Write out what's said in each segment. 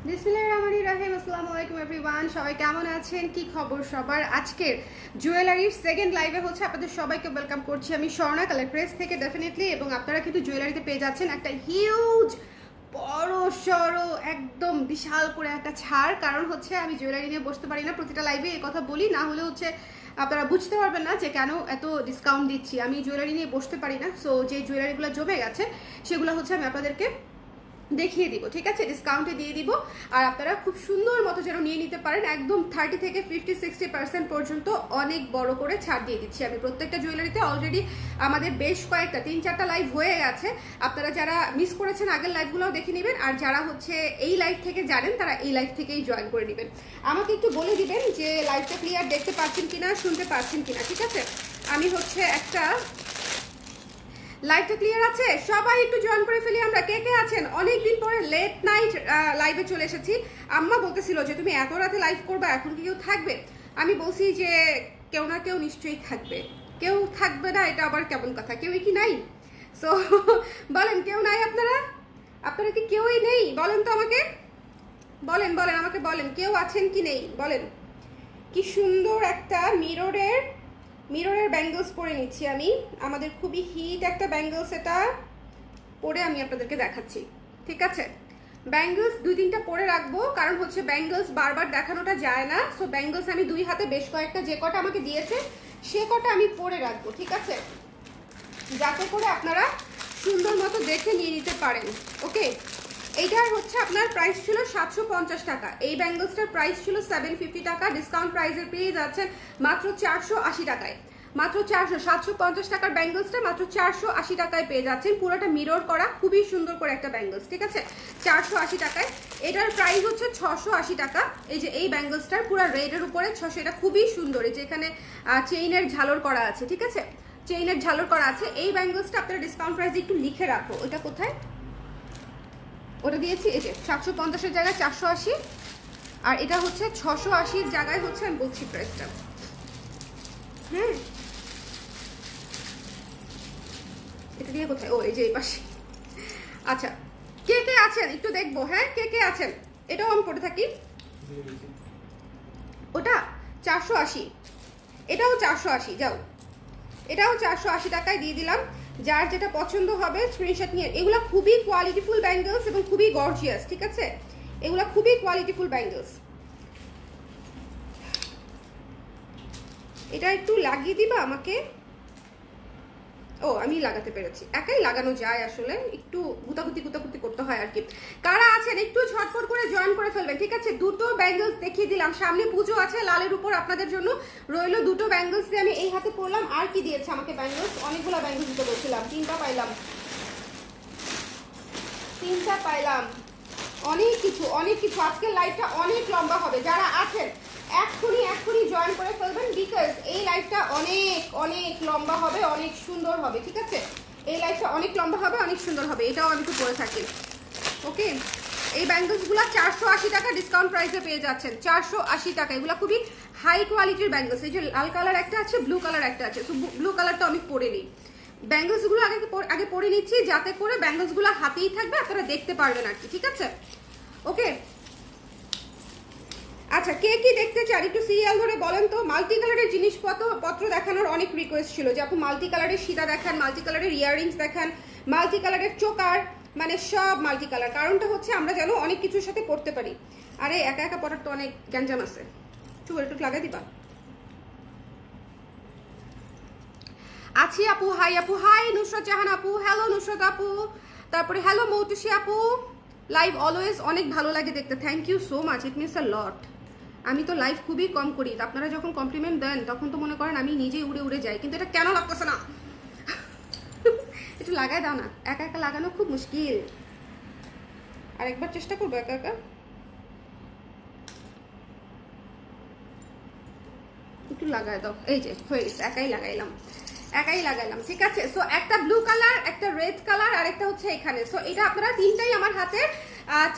বিসমিল্লাহির রহমানির রহিম। আসসালামু আলাইকুম এভরিওয়ান, সবাই কেমন আছেন? কি খবর সবার? আজকের জুয়েলারির সেকেন্ড লাইভে হচ্ছে আপনাদের সবাইকে ওয়েলকাম করছি আমি স্বর্ণা কালার প্রেস থেকে ডেফিনেটলি। এবং আপনারা কিন্তু জুয়েলারিতে পেয়ে যাচ্ছেন একটা হিউজ বড় সড়ো একদম বিশাল করে একটা ছাড়। কারণ হচ্ছে আমি জুয়েলারি নিয়ে বসতে পারি না, প্রতিটা লাইভে এই কথা বলি, না হলে হচ্ছে আপনারা বুঝতে পারবেন না যে কেন এত ডিসকাউন্ট দিচ্ছি। আমি জুয়েলারি নিয়ে বসতে পারি না, সো যে জুয়েলারিগুলো জমে গেছে সেগুলো হচ্ছে আমি আপনাদেরকে দেখিয়ে দিব, ঠিক আছে? ডিসকাউন্টে দিয়ে দিব আর আপনারা খুব সুন্দর মতো যেন নিয়ে নিতে পারেন। একদম 30 থেকে 50-60% পর্যন্ত অনেক বড় করে ছাড় দিয়ে দিচ্ছি আমি প্রত্যেকটা জুয়েলারিতে। অলরেডি আমাদের বেশ কয়েকটা 3-4টা লাইভ হয়ে গেছে। আপনারা যারা মিস করেছেন আগের লাইভগুলোও দেখে নেবেন, আর যারা হচ্ছে এই লাইভ থেকে জানেন তারা এই লাইভ থেকেই জয়েন করে নেবেন। আমাকে একটু বলে দিবেন যে লাইভটা ক্লিয়ার দেখতে পাচ্ছেন কিনা, শুনতে পাচ্ছেন কিনা, ঠিক আছে? আমি হচ্ছে একটা লাইভটা ক্লিয়ার আছে, সবাই একটু জয়েন করে ফেলি আমরা। কে কে আছেন? অনেকদিন পরে লেট নাইট লাইভে চলে এসেছি। আম্মা বলতেছিল যে তুমি এত রাতে লাইভ করবা, এখন কি কেউ থাকবে? আমি বলছি যে কেউ না কেউ নিশ্চয়ই থাকবে, কেউ থাকবে না এটা আবার কেমন কথা? কেউই কি নাই? সো বলেন, কেউ নাই? আপনারা আপনারা কি কেউই নেই? বলেন তো আমাকে, বলেন বলেন আমাকে বলেন, কেউ আছেন কি নেই বলেন। কি সুন্দর একটা মিররের ব্যাঙ্গলস পরে নিচ্ছি আমি। আমাদের খুবই হিট একটা ব্যাঙ্গলস, এটা পরে আমি আপনাদেরকে দেখাচ্ছি, ঠিক আছে? ব্যাঙ্গলস 2-3টা পরে রাখবো, কারণ হচ্ছে ব্যাঙ্গলস বারবার দেখানোটা যায় না। সো ব্যাঙ্গলস আমি 2 হাতে বেশ কয়েকটা, যে কটা আমাকে দিয়েছে সে কটা আমি পরে রাখবো, ঠিক আছে? যাতে করে আপনারা সুন্দর মতো দেখে নিয়ে নিতে পারেন। ওকে, এইটার হচ্ছে আপনার প্রাইস ছিল 750 টাকা, এই ব্যাঙ্গলসটার প্রাইস ছিল 750 টাকা। ডিসকাউন্ট প্রাইসে পেয়ে যাচ্ছেন মাত্র 480 টাকায়। মাত্র 750 টাকার ব্যাঙ্গলসটা মাত্র 480 টাকায় পেয়ে যাচ্ছেন। পুরোটা মিরর করা, খুবই সুন্দর করে একটা ব্যাঙ্গলস, ঠিক আছে? 480 টাকায়। এটার প্রাইস হচ্ছে 680 টাকা। এই যে এই ব্যাঙ্গলসটার পুরো রেডের উপরে 600, এটা খুবই সুন্দর। এই যে এখানে চেইনের ঝালর করা আছে, ঠিক আছে? চেইনের ঝালর করা আছে। এই ব্যাঙ্গলসটা আপনারা ডিসকাউন্ট প্রাইস একটু লিখে রাখো, ওটা কোথায়? ওটা দিয়েছি, এই যে 750-এর জায়গায় 480, আর এটা হচ্ছে 680-র জায়গায় হচ্ছে আমি বলছি প্রাইসটা। হ্যাঁ, এটা দিয়ে কোথায়? ও, এই যে এই পাশে। আচ্ছা, কে কে আছেন একটু দেখবো। হ্যাঁ, কে কে আছেন? এটাও আমি পড়ে থাকি। ওটা 480, এটাও 480, যাও, এটাও 480 টাকায় দিয়ে দিলাম। যার যেটা পছন্দ হবে স্ক্রিনশট নিয়ে। এগুলো খুবই কোয়ালিটিফুল ব্যাঙ্গলস এবং খুবই গর্জিয়াস, ঠিক আছে? এগুলো খুবই কোয়ালিটিফুল ব্যাঙ্গলস। এটা একটু লাগিয়ে দিবা আমাকে। ও, আমি লাগাতে পেরেছি, একাই লাগানো যায় আসলে, একটু গুতাগুতি করতে হয় আর কি। কারা আছেন একটু ঝটপট করে জয়েন করে ফেলবেন, ঠিক আছে? দুটো ব্যাঙ্গলস দেখিয়ে দিলাম, সামনে পুজো আছে, লালের উপর আপনাদের জন্য রইলো দুটো ব্যাঙ্গলস দিয়ে আমি এই হাতে পরলাম। আর কি দিয়েছে আমাকে ব্যাঙ্গলস? অনেকগুলো ব্যাঙ্গলস দিতে বলছিলাম, 3টা পাইলাম, 3টা পাইলাম। অনেক কিছু। আজকের লাইভটা অনেক লম্বা হবে। যারা আছেন এক্ষুনি জয়েন করে ফেলবেন, বিকজ এই লাইভটা অনেক লম্বা হবে, অনেক সুন্দর হবে, ঠিক আছে? এই লাইভটা অনেক লম্বা হবে, অনেক সুন্দর হবে। এটাও আমি তো পরে থাকি। ওকে, এই ব্যাঙ্গলসগুলো 480 টাকা ডিসকাউন্ট প্রাইসে পেয়ে যাচ্ছেন। 480 টাকা। এগুলো খুবই হাই কোয়ালিটির ব্যাঙ্গলস। এই যে লাল কালার একটা আছে, ব্লু কালার একটা আছে। তো ব্লু কালারটা আমি পরে নিই। ব্যাঙ্গলসগুলো আগে পরে নিচ্ছি, যাতে করে ব্যাঙ্গলসগুলো হাতেই থাকবে, আপনারা দেখতে পারবেন আর কি, ঠিক আছে? ওকে, আচ্ছা, কে কি দেখতে চান একটু সিরিয়াল ধরে বলেন তো। মাল্টি কালারের জিনিসপত্র দেখানোর অনেক রিকোয়েস্ট ছিল যে আপু মাল্টি কালারের সীতা দেখান, মাল্টি কালারের ইয়াররিংস দেখান, মাল্টি কালারের চোকার, মানে সব মাল্টি কালার। কারণটা হচ্ছে আমরা যেন অনেক কিছুর সাথে পড়তে পারি। আরে একা একা পড়ার তো অনেক গ্যাঞ্জাম আছে। চুল একটু লাগাই দিবা। আছি আপু, হাই আপু, হাই নুসরাত জাহান আপু, হ্যালো নুসরাত আপু, তারপরে হ্যালো মৌতুষি আপু। লাইভ অলওয়েজ অনেক ভালো লাগে দেখতে, thank you so much, it means a lot. আমি তো লাইভ খুবই কম করি, আপনারা যখন কমপ্লিমেন্ট দেন তখন তো মনে করেন আমি নিজেই উড়ে যাই, কিন্তু এটা কেন লাগতেছে না? একটু লাগাই দাও না, একা একা লাগানো খুব মুশকিল। আরেকবার চেষ্টা করবো একা একা, একটু লাগাই দাও। এই যে হয়ে গেছে, একাই লাগাইলাম, ঠিক আছে? সো একটা ব্লু কালার, একটা রেড কালার, আর একটা হচ্ছে এখানে। সো এটা আপনারা তিনটাই আমার হাতে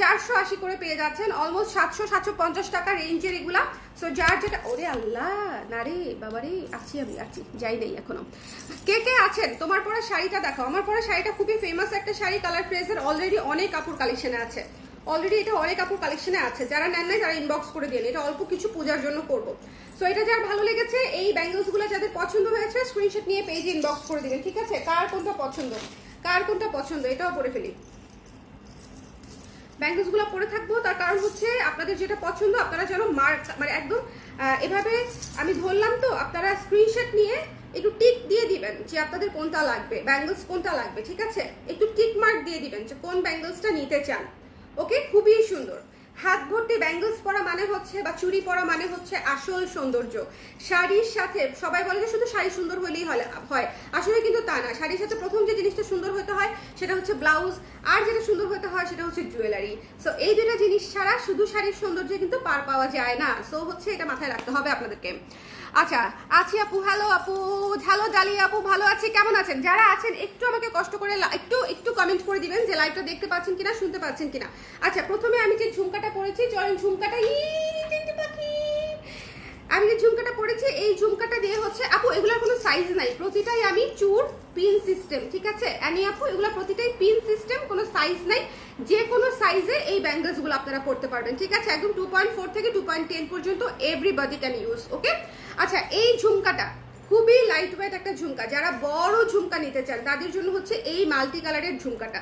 480 করে পেয়ে যাচ্ছেন। অলমোস্ট 700-750 টাকা রেঞ্জের এগুলা। সো যার যেটা, ওরে আল্লাহ, না রে বাবা রে, আছি যাই নেই এখনো। কে কে আছেন? তোমার পরা শাড়িটা দেখো। আমার পরা শাড়িটা খুবই ফেমাস একটা শাড়ি, কালার ফ্রেজের, অলরেডি অনেক কাপড় কালেকশনে আছে, অলরেডি এটা অনেক আপুর কালেকশনে আছে, যারা নেন নাই তারা ইনবক্স করে দিন, এটা অল্প কিছু পূজার জন্য করব। সো এটা যার ভালো লেগেছে, এই ব্যাঙ্গলসগুলো যাদের পছন্দ হয়েছে স্ক্রিনশট নিয়ে পেজে ইনবক্স করে দিবেন, ঠিক আছে? কার কোনটা পছন্দ এটাও পরে ফেলি। ব্যাঙ্গলসগুলো পরে থাকবো তার কারণ হচ্ছে আপনাদের যেটা পছন্দ আপনারা যেন মার্ক মানে একদম এভাবে আমি ধরলাম তো, আপনারা স্ক্রিনশট নিয়ে একটু টিক দিয়ে দিবেন যে আপনাদের কোনটা লাগবে, ব্যাঙ্গলস কোনটা লাগবে, ঠিক আছে? একটু টিক মার্ক দিয়ে দিবেন যে কোন ব্যাঙ্গলসটা নিতে চান। ওকে, খুবই সুন্দর। হাত ভর্তি ব্যাঙ্গলস পরা মানে হচ্ছে বা চুড়ি পরা মানে হচ্ছে আসল সৌন্দর্য। শাড়ির সাথে সবাই বলে যে শুধু শাড়ি সুন্দর হলেই হয়, আসলে কিন্তু তা না। শাড়ির সাথে প্রথম যে জিনিসটা সুন্দর হতে হয় সেটা হচ্ছে ব্লাউজ, আর যেটা সুন্দর হতে হয় সেটা হচ্ছে জুয়েলারি। সো এই দুটা জিনিস ছাড়া শুধু শাড়ির সৌন্দর্য কিন্তু পার পাওয়া যায় না। সো হচ্ছে এটা মাথায় রাখতে হবে আপনাদেরকে। আচ্ছা, আছি আপু, হ্যালো আপু, হ্যালো ডালিয়া আপু, ভালো আছি, কেমন আছেন? যারা আছেন একটু আমাকে কষ্ট করে একটু কমেন্ট করে দিবেন যে লাইভটা দেখতে পাচ্ছেন কিনা, শুনতে পাচ্ছেন কিনা। আচ্ছা, প্রথমে আমি যে ঝুমকাটা পরেছি, চলেন ঝুমকাটা আমি যে ঝুমকাটা পরেছি এই ঝুমকাটা দিয়ে হচ্ছে আপু এগুলোর কোনো সাইজ নাই, প্রতিটাই আমি চুর পিন সিস্টেম, ঠিক আছে অ্যানি আপু? এগুলো প্রতিটাই পিন সিস্টেম, কোনো সাইজ নাই, যে কোনো সাইজে এই ব্যাঙ্গলস গুলো আপনারা পড়তে পারবেন, ঠিক আছে? একদম 2.4 থেকে 2.10 পর্যন্ত এভরিবডি ক্যান ইউজ। ওকে, আচ্ছা, এই ঝুমকাটা খুবই লাইট ওয়েট একটা ঝুমকা, যারা বড় ঝুমকা নিতে চান তাদের জন্য হচ্ছে এই মাল্টি কালারের ঝুমকাটা।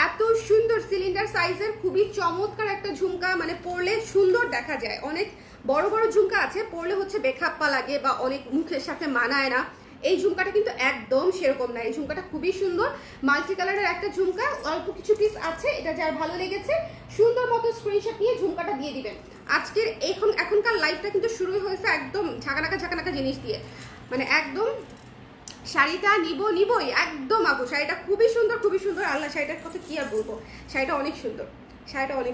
এত সুন্দর সিলিন্ডার সাইজের খুবই চমৎকার একটা ঝুমকা, মানে পরলে সুন্দর দেখা যায়। অনেক বড় বড় ঝুমকা আছে পরলে হচ্ছে বেখাপ্পা লাগে বা অনেক মুখের সাথে মানায় না, এই ঝুমকাটা কিন্তু একদম সেরকম না। এই ঝুমকাটা খুবই সুন্দর, মাল্টি কালারের একটা ঝুমকা, অল্প কিছু পিস আছে। এটা যার ভালো লেগেছে সুন্দর মতো স্ক্রিনশট নিয়ে ঝুমকাটা দিয়ে দিবেন। আজকের এখনকার লাইফটা কিন্তু শুরুই হয়েছে একদম ঝাঁকানাকা জিনিস দিয়ে, মানে একদম শাড়িটা নিবই একদম আপু। শাড়িটা খুবই সুন্দর, আল্লাহ শাড়িটার কথা কি আর বলবো, শাড়িটা অনেক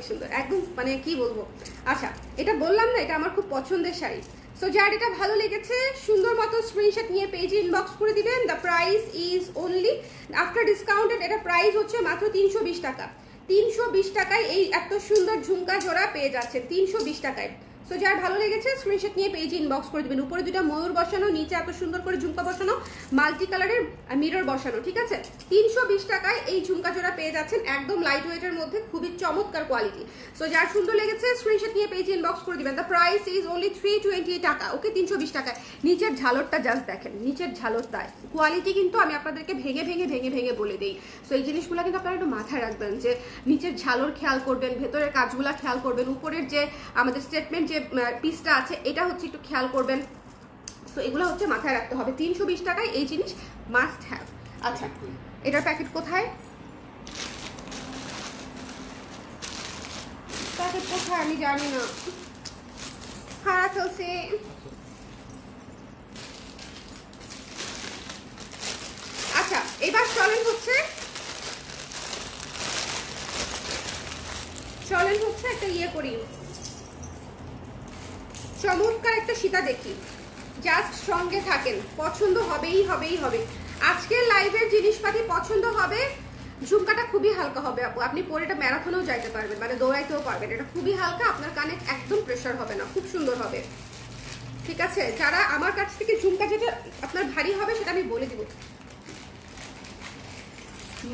সুন্দর একদম, মানে কি বলবো। আচ্ছা, এটা বললাম না, এটা আমার খুব পছন্দের শাড়ি। সো যার এটা ভালো লেগেছে সুন্দর মতো স্ক্রিনশট নিয়ে পেজে ইনবক্স করে দিবেন। The price is only after discounted, এটা প্রাইস হচ্ছে মাত্র 320 টাকা। 320 টাকায় এই এত সুন্দর ঝুমকা জোড়া পেয়ে যাচ্ছে 320 টাকায়। সো যার ভালো লেগেছে স্ক্রিনশট নিয়ে পেজে ইনবক্স করে দিবেন। উপরে দুটো ময়ূর বসানো, নিচে এত সুন্দর করে ঝুমকা বসানো, মাল্টি কালারের মিরর বসানো, ঠিক আছে? 320 টাকায় এই ঝুমকা জোড়া পেয়ে যাচ্ছেন, একদম লাইট ওয়েটের মধ্যে, খুবই চমৎকার কোয়ালিটি। সো যার সুন্দর লেগেছে স্ক্রিনশট নিয়ে পেজে ইনবক্স করে দিবেন। দ্য প্রাইস ইজ অনলি 320 টাকা। ওকে, 320 টাকায়। নিচের ঝালরটা জাস্ট দেখেন, নিচের ঝালরটা কোয়ালিটি কিন্তু আমি আপনাদেরকে ভেঙে বলে দিই। সো এই জিনিসগুলো কিন্তু আপনারা একটু মাথায় রাখবেন যে নিচের ঝালর খেয়াল করবেন, ভেতরের কাজগুলা খেয়াল করবেন, উপরের যে আমাদের স্টেটমেন্ট যে পিসটা আছে এটা হচ্ছে একটু খেয়াল করবেন। সো এগুলো হচ্ছে মাথায় রাখতে হবে। 320 টাকায় এই জিনিস মাস্ট হ্যাভ। আচ্ছা, এটার প্যাকেট কোথায় আমি জানি না, হারা ফেলছে। আচ্ছা, এবার চলেন হচ্ছে একটা ইয়ে করি, চমৎকার একটা সীতা দেখি। জাস্ট সঙ্গে থাকেন, পছন্দ হবেই হবে। আজকের লাইভের জিনিসপাতি পছন্দ হবে। ঝুমকাটা খুবই হালকা হবে আপু, আপনি পরে এটা ম্যারাথনেও যাইতে পারবেন, মানে দৌড়াইতেও পারবেন। এটা খুবই হালকা, আপনার কানে একদম প্রেশার হবে না, খুব সুন্দর হবে, ঠিক আছে? যারা আমার কাছ থেকে ঝুমকা যেটা আপনার ভারী হবে সেটা আমি বলে দিব।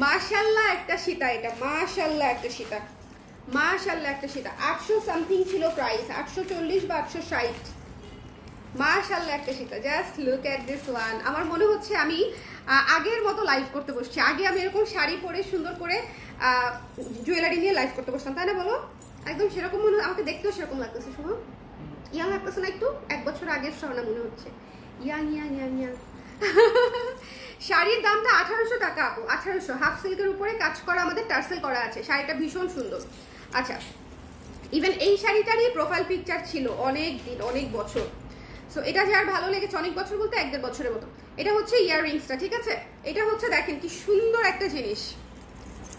মাশাআল্লাহ একটা সীতা, এটা মাশাআল্লাহ একটা সীতা, 800 সামথিং ছিল প্রাইস, 840 বা 860। মাশাআল্লাহ একটা Sita, just look at this one. আমার মনে হচ্ছে আমি আগের মতো লাইভ করতে বসছি। আগে আমি এরকম শাড়ি পরে সুন্দর করে জুয়েলারি নিয়ে লাইভ করতে বসতাম, তাই না বলো? একদম সেরকম মনে, আমাকে দেখতেও সেরকম লাগতেছে। শুনো, ইয়াং লাগতেছে না একটু? 1 বছর আগের সোনা মনে হচ্ছে, ইয়াং। শাড়ির দামটা 1800 টাকা আপু, 1800। হাফ সিল্কের উপরে কাজ করা, আমাদের টার্সেল করা আছে। শাড়িটা ভীষণ সুন্দর। আচ্ছা, ইভেন এই শাড়িটারই প্রোফাইল পিকচার ছিল অনেক বছর। সো এটা যার ভালো লেগেছে, অনেক বছর বলতে 1-1.5 বছরের মতো। এটা হচ্ছে ইয়াররিংসটা, ঠিক আছে? এটা হচ্ছে দেখেন কি সুন্দর একটা জিনিস,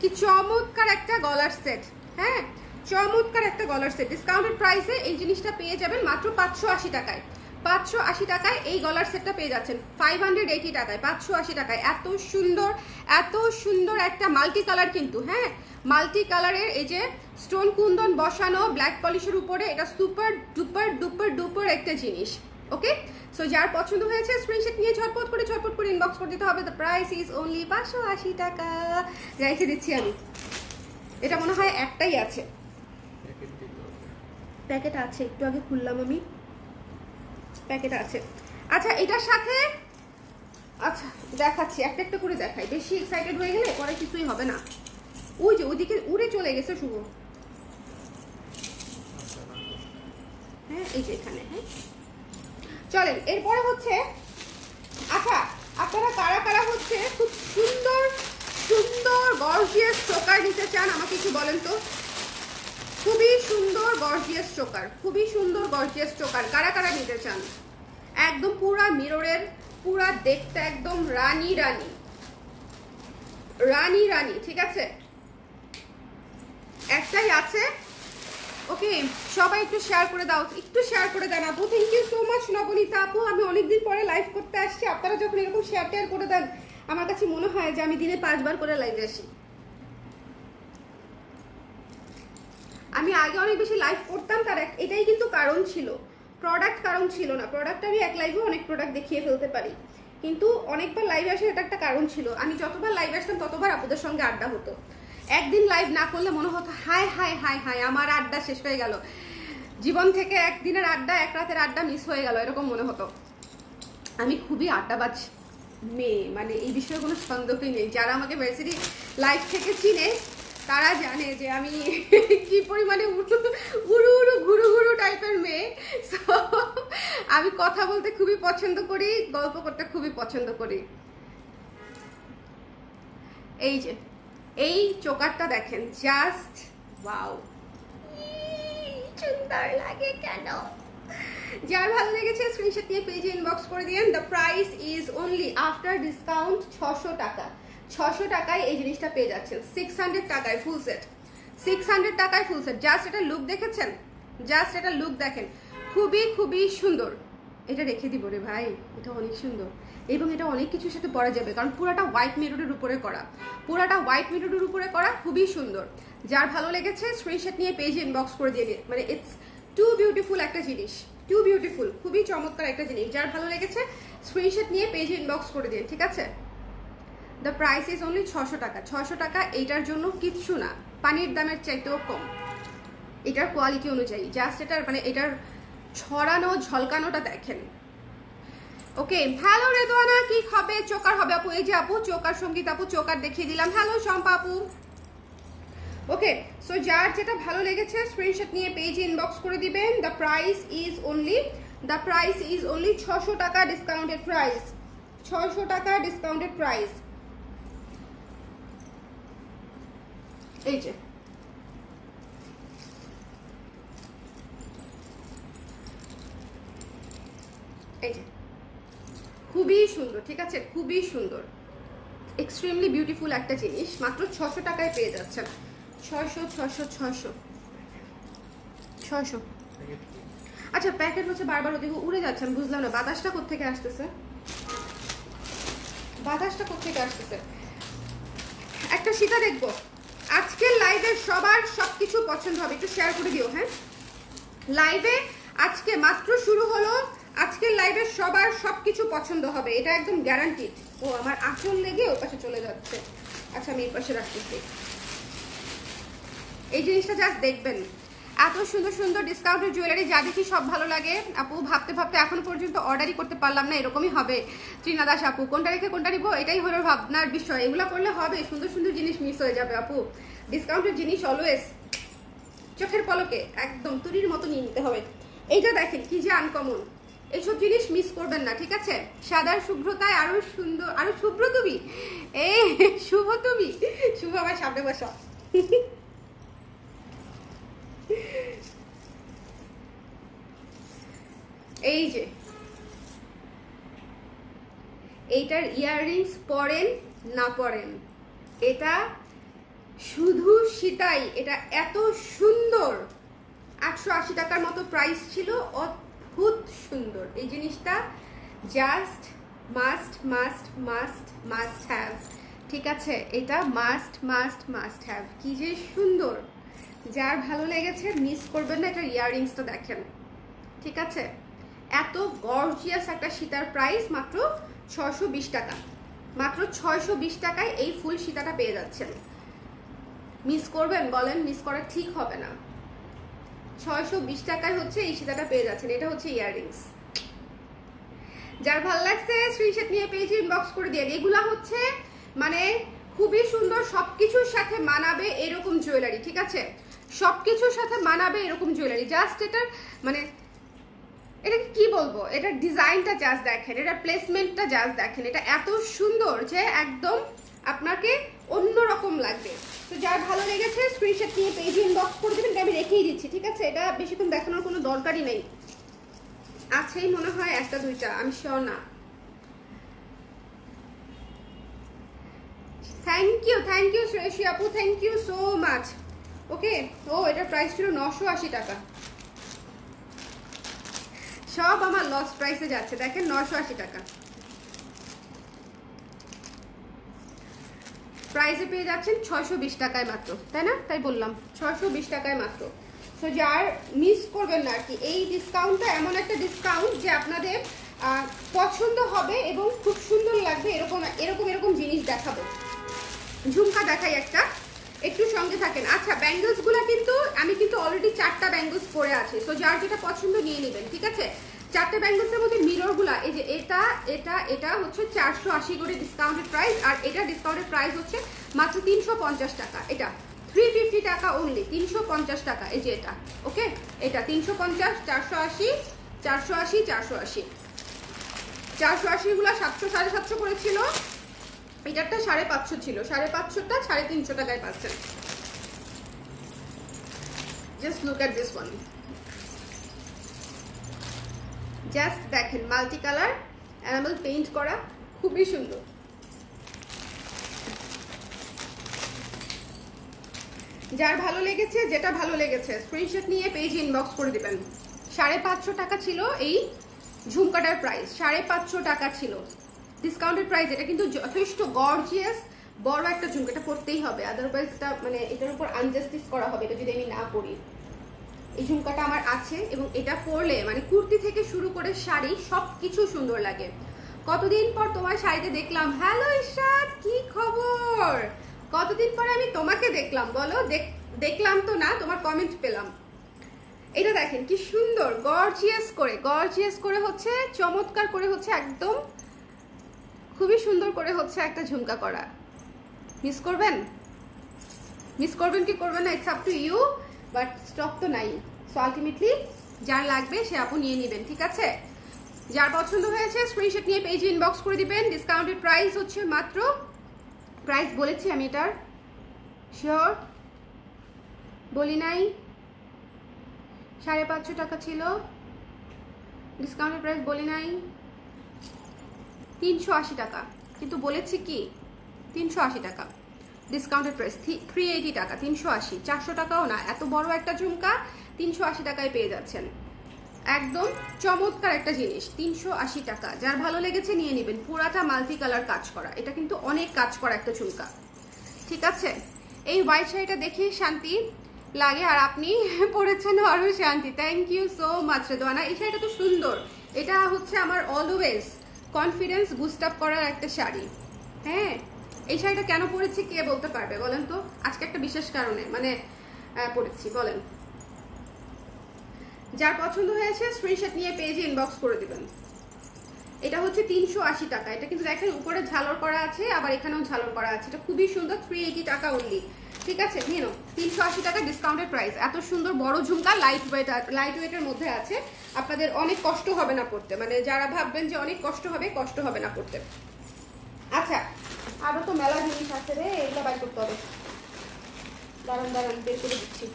কি চমৎকার একটা গলার সেট। হ্যাঁ, চমৎকার একটা গলার সেট। ডিসকাউন্টেড প্রাইসে এই জিনিসটা পেয়ে যাবেন মাত্র 580 টাকায়। 580 টাকায় এই গলার সেটটা পেয়ে যাচ্ছেন 580 টাকায়, 580 টাকায়। এত সুন্দর একটা মাল্টি কালার কিন্তু, হ্যাঁ, মাল্টি কালারের এই যে স্টোন কুন্দন বসানো ব্ল্যাক পলিশের উপরে, এটা সুপার ডুপার একটা জিনিস। ওকে, সো যার পছন্দ হয়েছে স্ক্রিনশট নিয়ে ঝটপট করে ইনবক্স করে দিতে হবে। দ্য প্রাইস ইজ অনলি 580 টাকা। রেখে দিচ্ছি আমি, এটা মনে হয় একটাই আছে। প্যাকেট আছে, একটু আগে খুললাম আমি, প্যাকেট আছে। আচ্ছা এটার সাথে, আচ্ছা দেখাচ্ছি, একটা একটা করে দেখাই, বেশি এক্সাইটেড হয়ে গেলে পরে কিছুই হবে না। ওই যে ওইদিকে উড়ে চলে গেছে শুভ। হ্যাঁ এই যে এখানে, হ্যাঁ চলেন এরপরে হচ্ছে, আচ্ছা আপনারা কারা কারা হচ্ছে খুব সুন্দর সুন্দর গর্জিয়াস চোকার নিতে চান আমাকে একটু বলেন তো। খুবই সুন্দর গর্জিয়াস চোকার, খুবই সুন্দর গর্জিয়াস চোকার কারা কারা নিতে চান? একদম পুরা মিররের, পুরা দেখতে একদম রানী রানী রানী রানী, ঠিক আছে? একটাই আছে। ওকে সবাই একটু শেয়ার করে দাও, একটু শেয়ার করে দেন আপু। Thank you so much Nabanita আপু। আমি অনেকদিন পরে লাইভ করতে আসছি, আপনারা যখন এরকম শেয়ার টেয়ার করে দেন আমার কাছে মনে হয় যে আমি দিনে 5 বার করে লাইভে আসি। আমি আগে অনেক বেশি লাইভ করতাম, তার এটাই কিন্তু কারণ ছিল, প্রোডাক্ট কারণ ছিল না। প্রোডাক্ট আমি এক লাইভে অনেক প্রোডাক্ট দেখিয়ে ফেলতে পারি, কিন্তু অনেকবার লাইভে আসে এটা একটা কারণ ছিল। আমি যতবার লাইভে আসতাম ততবার আপুদের সঙ্গে আড্ডা হতো। একদিন লাইভ না করলে মনে হতো হায় হায় হায় হায় আমার আড্ডা শেষ হয়ে গেল, জীবন থেকে একদিনের আড্ডা, এক রাতের আড্ডা মিস হয়ে গেল, এরকম মনে হতো। আমি খুবই আড্ডাবাজ মেয়ে, মানে এই বিষয়ে কোনো সন্দেহই নেই। যারা আমাকে ভার্সিটি লাইভ থেকে চিনে তারা জানে যে আমি কি পরিমাণে উড়ু উড়ু ঘুরু ঘুরু টাইপের মেয়ে। আমি কথা বলতে খুবই পছন্দ করি, গল্প করতে খুবই পছন্দ করি। এই যে এই চোকারটা দেখেন, জাস্ট ওয়াও, সুন্দর লাগে কেন। যার ভালো লেগেছে স্ক্রিনশট নিয়ে পেজে ইনবক্স করে দিয়েন। The price is only after discount 600 টাকা। 600 টাকায় এই জিনিসটা পেয়ে যাচ্ছেন, 600 টাকায় ফুল সেট, 600 টাকায় ফুল সেট। জাস্ট এটা লুক দেখেছেন, জাস্ট এটা লুক দেখেন, খুবই খুবই সুন্দর। এটা রেখে দিব রে ভাই, এটা অনেক সুন্দর এবং এটা অনেক কিছুর সাথে পরা যাবে, কারণ পুরাটা হোয়াইট মিররের উপরে করা, পুরাটা হোয়াইট মিররের উপরে করা, খুবই সুন্দর। যার ভালো লেগেছে স্ক্রিনশট নিয়ে পেজে ইনবক্স করে দিয়ে, মানে ইটস টু বিউটিফুল একটা জিনিস, টু বিউটিফুল, খুবই চমৎকার একটা জিনিস। যার ভালো লেগেছে স্ক্রিনশট নিয়ে পেজে ইনবক্স করে দিন, ঠিক আছে? দ্য প্রাইস ইজ অনলি 600 টাকা। 600 টাকা এইটার জন্য কিচ্ছু না, পানির দামের চাইতেও কম এটার কোয়ালিটি অনুযায়ী। জাস্ট এটার মানে এটার ছড়ানো ঝলকানোটা দেখেন। ওকে হ্যালো রেদওয়ানা, কি হবে? চোকার হবে আপু, এই যে আপু চোকার, সঙ্গীত আপু চোকার দেখিয়ে দিলাম। হ্যালো শম্পা আপু। ওকে সো যার যেটা ভালো লেগেছে স্ক্রিনশট নিয়ে পেজে ইনবক্স করে দিবেন। দ্য প্রাইস ইজ অনলি 600 টাকা ডিসকাউন্টেড প্রাইস, 600 টাকা ডিসকাউন্টেড প্রাইস। এই যে এই যে খুবই সুন্দর, ঠিক আছে? খুবই সুন্দর, এক্সট্রিমলি বিউটিফুল একটা জিনিস, মাত্র 600 টাকায় পেয়ে যাচ্ছেন। 600। আচ্ছা প্যাকেট হচ্ছে বারবার ওদিকে উড়ে যাচ্ছেন, বুঝলাম না বাতাসটা কোত্থেকে আসতেছে, বাতাসটা কোত্থেকে আসতেছে। একটা সীতা দেখবো আজকের লাইভে, সবার সবকিছু পছন্দ হবে, একটু শেয়ার করে দিও। হ্যাঁ লাইভে আজকে মাত্র শুরু হলো, আজকের লাইভে সবার সবকিছু পছন্দ হবে, এটা একদম গ্যারান্টিড। ও আমার আঁচল লেগে ও পাশে চলে যাচ্ছে, আচ্ছা আমি এই পাশে রাখতেছি। এই জিনিসটা জাস্ট দেখবেন, এত সুন্দর সুন্দর ডিসকাউন্টের জুয়েলারি যা দেখি সব ভালো লাগে। আপু ভাবতে ভাবতে এখনো পর্যন্ত অর্ডারই করতে পারলাম না, এরকমই হবে। ত্রিনা দাস আপু, কোনটা রেখে কোনটা নিবো এটাই হলো ভাবনার বিষয়। এগুলো করলে হবে, সুন্দর সুন্দর জিনিস মিস হয়ে যাবে আপু। ডিসকাউন্টের জিনিস অলওয়েজ চোখের পলকে একদম তুরির মতো নিয়ে নিতে হবে। এইটা দেখেন কি যে আনকমন, এইসব জিনিস মিস করবেন না, ঠিক আছে? সাদার শুভ্রতায় আরো সুন্দর, আরো শুভ্র তুমি, এই শুভ তুমি, শুভ আমার সামনে বসা। এই যে এইটার ইয়াররিংস পরেন না পরেন, এটা শুধু সীতাই, এটা এত সুন্দর। 880 টাকার মতো প্রাইস ছিল, অদ্ভুত সুন্দর এই জিনিসটা। Just must must must must have, ঠিক আছে? এটা মাস্ট মাস্ট মাস্ট হ্যাভ, কি যে সুন্দর। যার ভালো লেগেছে মিস করবেন না, এটার ইয়াররিংসটা দেখেন, ঠিক আছে? এত গর্জিয়াস একটা সীতার প্রাইস মাত্র 620 টাকা, মাত্র 620 টাকায় এই ফুল সীতাটা পেয়ে যাচ্ছেন। মিস করবেন বলেন? মিস করা ঠিক হবে না। 620 টাকায় হচ্ছে এই সীতাটা পেয়ে যাচ্ছেন। এটা হচ্ছে ইয়াররিংস। যার ভালো লাগছে স্ক্রিনশট নিয়ে পেজে ইনবক্স করে দিয়ে। এগুলা হচ্ছে মানে খুবই সুন্দর, সবকিছুর সাথে মানাবে এরকম জুয়েলারি, ঠিক আছে? সবকিছুর সাথে মানাবে এরকম জুয়েলারি। জাস্ট এটার মানে এটা কি বলবো, এটার ডিজাইনটা জাস্ট দেখেন, এটার প্লেসমেন্টটা জাস্ট দেখেন, এটা এত সুন্দর যে একদম আপনাকে অন্যরকম লাগবে। তো যার ভালো লেগেছে স্ক্রিনশট নিয়ে পেজে ইনবক্স করে দেবেন। এটা আমি রেখেই দিচ্ছি, ঠিক আছে? এটা বেশিক্ষণ দেখানোর কোনো দরকারই নেই। আছেই মনে হয় একটা দুইটা, আমি শিওর না। থ্যাংক ইউ শ্রেয়সী আপু, থ্যাংক ইউ সো মাচ। ওকে, ও এটার প্রাইস ছিল 980 টাকা। সব আমার লস প্রাইসে যাচ্ছে, দেখেন 980 টাকা প্রাইসে পেয়ে যাচ্ছেন 620 টাকায় মাত্র, তাই না? তাই বললাম 620 টাকায় মাত্র। সো যার মিস করবেন না আর কি, এই ডিসকাউন্টটা এমন একটা ডিসকাউন্ট যে আপনাদের পছন্দ হবে এবং খুব সুন্দর লাগবে। এরকম এরকম এরকম জিনিস দেখাবো। ঝুমকা দেখাই একটা, একটু সঙ্গে থাকেন। আচ্ছা, ব্যাঙ্গলসগুলো কিন্তু আমি কিন্তু অলরেডি 4টা ব্যাঙ্গলস পরে আছে। সো যার যেটা পছন্দ নিয়ে নেবেন, ঠিক আছে? 4টে ব্যাঙ্গলসের মধ্যে মিররগুলা এই যে এটা এটা এটা হচ্ছে 480 করে ডিসকাউন্টেড প্রাইস, আর এটা ডিসকাউন্টেড প্রাইস হচ্ছে মাত্র 350 টাকা। এটা 350 টাকা অনলি, 350 টাকা। এই যে এটা, ওকে, এটা 350, 480, 480, 480, 480 গুলা 700 750 করেছিল। এটারটা 550 ছিল, 550টা 350 টাকায় পাচ্ছেন। Just look at this one, just দেখেন, মাল্টি কালার এনামেল পেইন্ট করা, খুবই সুন্দর। যার ভালো লেগেছে, যেটা ভালো লেগেছে স্ক্রিনশট নিয়ে পেজ ইনবক্স করে দিবেন। 550 টাকা ছিল এই ঝুমকাটার প্রাইস, 550 টাকা ছিল ডিসকাউন্টেড প্রাইস। এটা কিন্তু যথেষ্ট গর্জিয়াস বড় একটা ঝুমকা, এটা পরতেই হবে, আদারওয়াইজ এটা মানে এটার উপর আনজাস্টিস করা হবে এটা যদি আমি না পরি। এই ঝুমকাটা আমার আছে এবং এটা পরলে মানে কুর্তি থেকে শুরু করে শাড়ি সব কিছু সুন্দর লাগে। কতদিন পর তোমার শাড়িতে দেখলাম। হ্যালো ইশরাত, কি খবর? কতদিন পরে আমি তোমাকে দেখলাম বলো। দেখলাম তো না, তোমার কমেন্ট পেলাম। এটা দেখেন কি সুন্দর, গর্জিয়াস করে হচ্ছে, চমৎকার করে হচ্ছে, একদম খুবই সুন্দর করে হচ্ছে একটা ঝুমকা করা। মিস করবেন কি করবেন না, it's up to you, but stock তো নাই। সো আলটিমেটলি যার লাগবে সে আপু নিয়ে নেবেন, ঠিক আছে? যার পছন্দ হয়েছে স্ক্রিনশট নিয়ে পেজে ইনবক্স করে দিবেন। ডিসকাউন্টেড প্রাইস হচ্ছে মাত্র, প্রাইস বলেছি আমি এটার, শিওর বলি নাই, 550 টাকা ছিল ডিসকাউন্টেড প্রাইস, বলি নাই 380 টাকা, কিন্তু বলেছি কি 380 টাকা ডিসকাউন্টেড প্রাইস, 380 টাকা, 380, 400 টাকাও না। এত বড় একটা ঝুমকা 380 টাকায় পেয়ে যাচ্ছেন, একদম চমৎকার একটা জিনিস, 380 টাকা। যার ভালো লেগেছে নিয়ে নেবেন। পুরাটা মাল্টি কালার কাজ করা, এটা কিন্তু অনেক কাজ করা একটা ঝুমকা, ঠিক আছে? এই হোয়াইট শাড়িটা দেখে শান্তি লাগে, আর আপনি পরেছেন আরো শান্তি। Thank you so much Redwana. এই শাড়িটা তো সুন্দর, এটা হচ্ছে আমার অলওয়েজ কনফিডেন্স বুস্ট আপ করার একটা শাড়ি। হ্যাঁ, এই শাড়িটা কেন পরেছি কে বলতে পারবে বলেন তো? আজকে একটা বিশেষ কারণে মানে পরেছি, বলেন। যার পছন্দ হয়েছে স্ক্রিনশট নিয়ে পেজে ইনবক্স করে দিবেন। এটা হচ্ছে 380 টাকা। এটা কিন্তু দেখেন উপরে ঝালর করা আছে, আবার এখানেও ঝালর করা আছে। এটা খুবই সুন্দর, 380 টাকা অনলি, ঠিক আছে? নিয়ে নাও, 380 টাকা ডিসকাউন্টেড প্রাইস। এত সুন্দর বড় ঝুমকা, লাইট ওয়েটের মধ্যে আছে, আপনাদের অনেক কষ্ট হবে না পড়তে। মানে যারা ভাববেন যে অনেক কষ্ট হবে না পড়তে। আচ্ছা, আরো তো মেলা জিনিস আছে রে, এগুলো বাই করতে হবে। দাঁড়ান বের করে দিচ্ছি।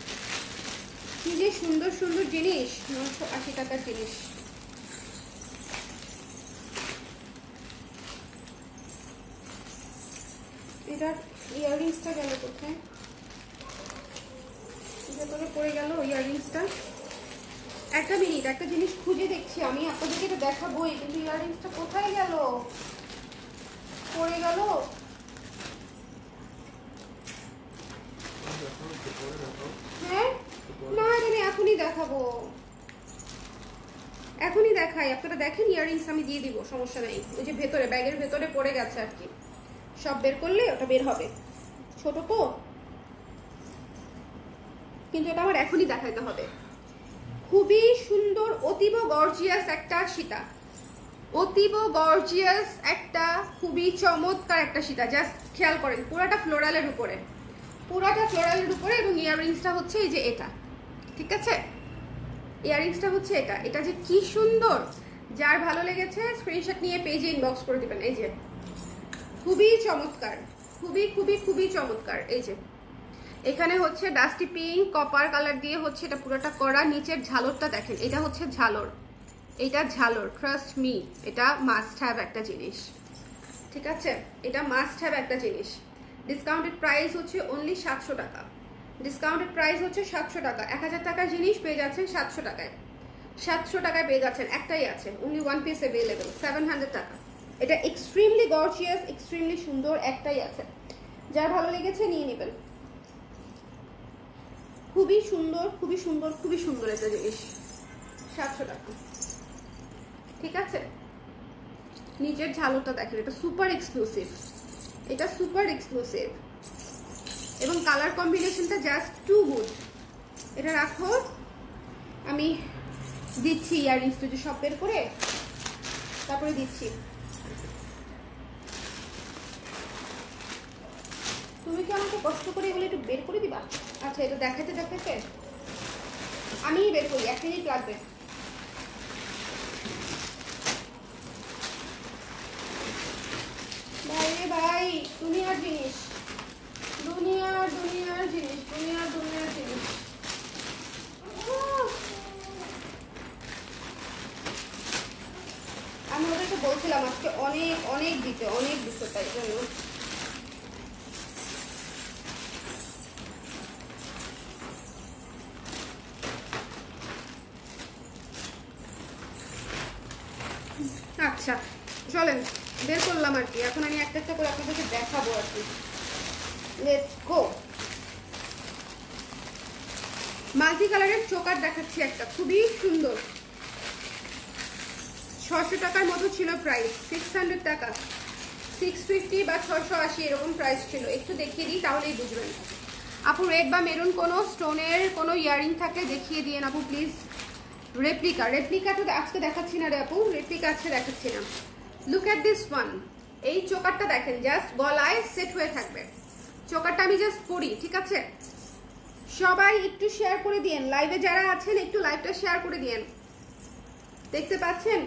কি যে সুন্দর সুন্দর জিনিস, 980 টাকার জিনিস। এটার ইয়াররিংসটা গেল কোথায়? ভেতরে পড়ে গেল ইয়াররিংসটা। একটা মিনিট, একটা জিনিস খুঁজে দেখছি আমি, আপনাদেরকে এটা দেখাবোই, কিন্তু ইয়াররিংসটা কোথায় গেল? পড়ে গেল। হ্যাঁ না, এটা আমি এখনই দেখাবো, এখনই দেখাই। আপনারা দেখেন, ইয়াররিংস আমি দিয়ে দিব, সমস্যা নাই। ওই যে ভেতরে ব্যাগের ভেতরে পড়ে গেছে আর কি, সব বের করলে ওটা বের হবে। ছোট তো, কিন্তু এটা আমার এখনই দেখাইতে হবে। খুবই সুন্দর, অতীব গর্জিয়াস একটা সীতা, অতীব গর্জিয়াস একটা, খুবই চমৎকার একটা সীতা। জাস্ট খেয়াল করেন, পুরাটা ফ্লোরালের উপরে, পুরাটা ফ্লোরালের উপরে, এবং ইয়াররিংসটা হচ্ছে এই যে এটা, ঠিক আছে? ইয়াররিংসটা হচ্ছে এটা, এটা যে কি সুন্দর। যার ভালো লেগেছে স্ক্রিনশট নিয়ে পেজে ইনবক্স করে দিবেন। এই যে খুবই চমৎকার, খুবই খুবই খুবই চমৎকার। এই যে এখানে হচ্ছে ডাস্টি পিঙ্ক কপার কালার দিয়ে হচ্ছে এটা পুরোটা করা। নিচের ঝালরটা দেখেন, এটা হচ্ছে ঝালর, এটা ঝালর, ট্রাস্ট মি, এটা মাস্ট হ্যাভ একটা জিনিস, ঠিক আছে? এটা মাস্ট হ্যাভ একটা জিনিস। ডিসকাউন্টেড প্রাইস হচ্ছে অনলি 700 টাকা, ডিসকাউন্টেড প্রাইস হচ্ছে 700 টাকা। 1000 টাকার জিনিস পেয়ে যাচ্ছেন 700 টাকায়, 700 টাকায় পেয়ে যাচ্ছেন। একটাই আছে, অনলি ওয়ান পিস অ্যাভেলেবল, 700 টাকা। এটা এক্সট্রিমলি গর্জিয়াস, এক্সট্রিমলি সুন্দর, একটাই আছে। যার ভালো লেগেছে নিয়ে নেবেন। খুবই সুন্দর, খুবই সুন্দর, খুবই সুন্দর একটা জিনিস, 700 টাকা, ঠিক আছে? নিচের ঝালরটা দেখেন, এটা সুপার এক্সক্লুসিভ, এটা সুপার এক্সক্লুসিভ, এবং কালার কম্বিনেশনটা জাস্ট টু গুড। এটা রাখো, আমি দিচ্ছি ইয়াররিংস দুটো সব বের করে, তারপরে দিচ্ছি। তুমি কি আমাকে কষ্ট করে এগুলো একটু বের করে দিবা? আচ্ছা, এটা দেখাতে দেখাতে আমিই বের করি, 1 মিনিট লাগবে। ভাই রে ভাই, দুনিয়ার জিনিস, দুনিয়ার দুনিয়ার জিনিস, দুনিয়ার দুনিয়ার জিনিস। আমি ওদেরকে বলছিলাম আজকে অনেক অনেক দিতে, অনেক দিতে, তাই জন্য। আচ্ছা চলেন, বের করলাম আর কি। এখন আমি একটা একটা করে আপনাদেরকে দেখাবো আর কি। Let's go. মাল্টি কালারের চোকার দেখাচ্ছি একটা, খুবই সুন্দর। 600 টাকার মতো ছিল প্রাইস, 600 টাকা, 650 বা 680 এরকম প্রাইস ছিল। একটু দেখিয়ে দিই তাহলেই বুঝবেন। আপু রেড বা মেরুন কোনো স্টোনের কোনো ইয়ারিং থাকলে দেখিয়ে দিন আপু প্লিজ। রেপ্লিকা, রেপ্লিকা তো আজকে দেখাচ্ছি না রে আপু, রেপ্লিকা আজকে দেখাচ্ছি না। Look at this one. এই চোকারটা দেখেন, জাস্ট গলায় সেট হয়ে থাকবে। চোকারটা আমি জাস্ট পরি, ঠিক আছে? সবাই একটু শেয়ার করে দিয়েন, লাইভে যারা আছেন একটু লাইভটা শেয়ার করে দিয়েন। দেখতে পাচ্ছেন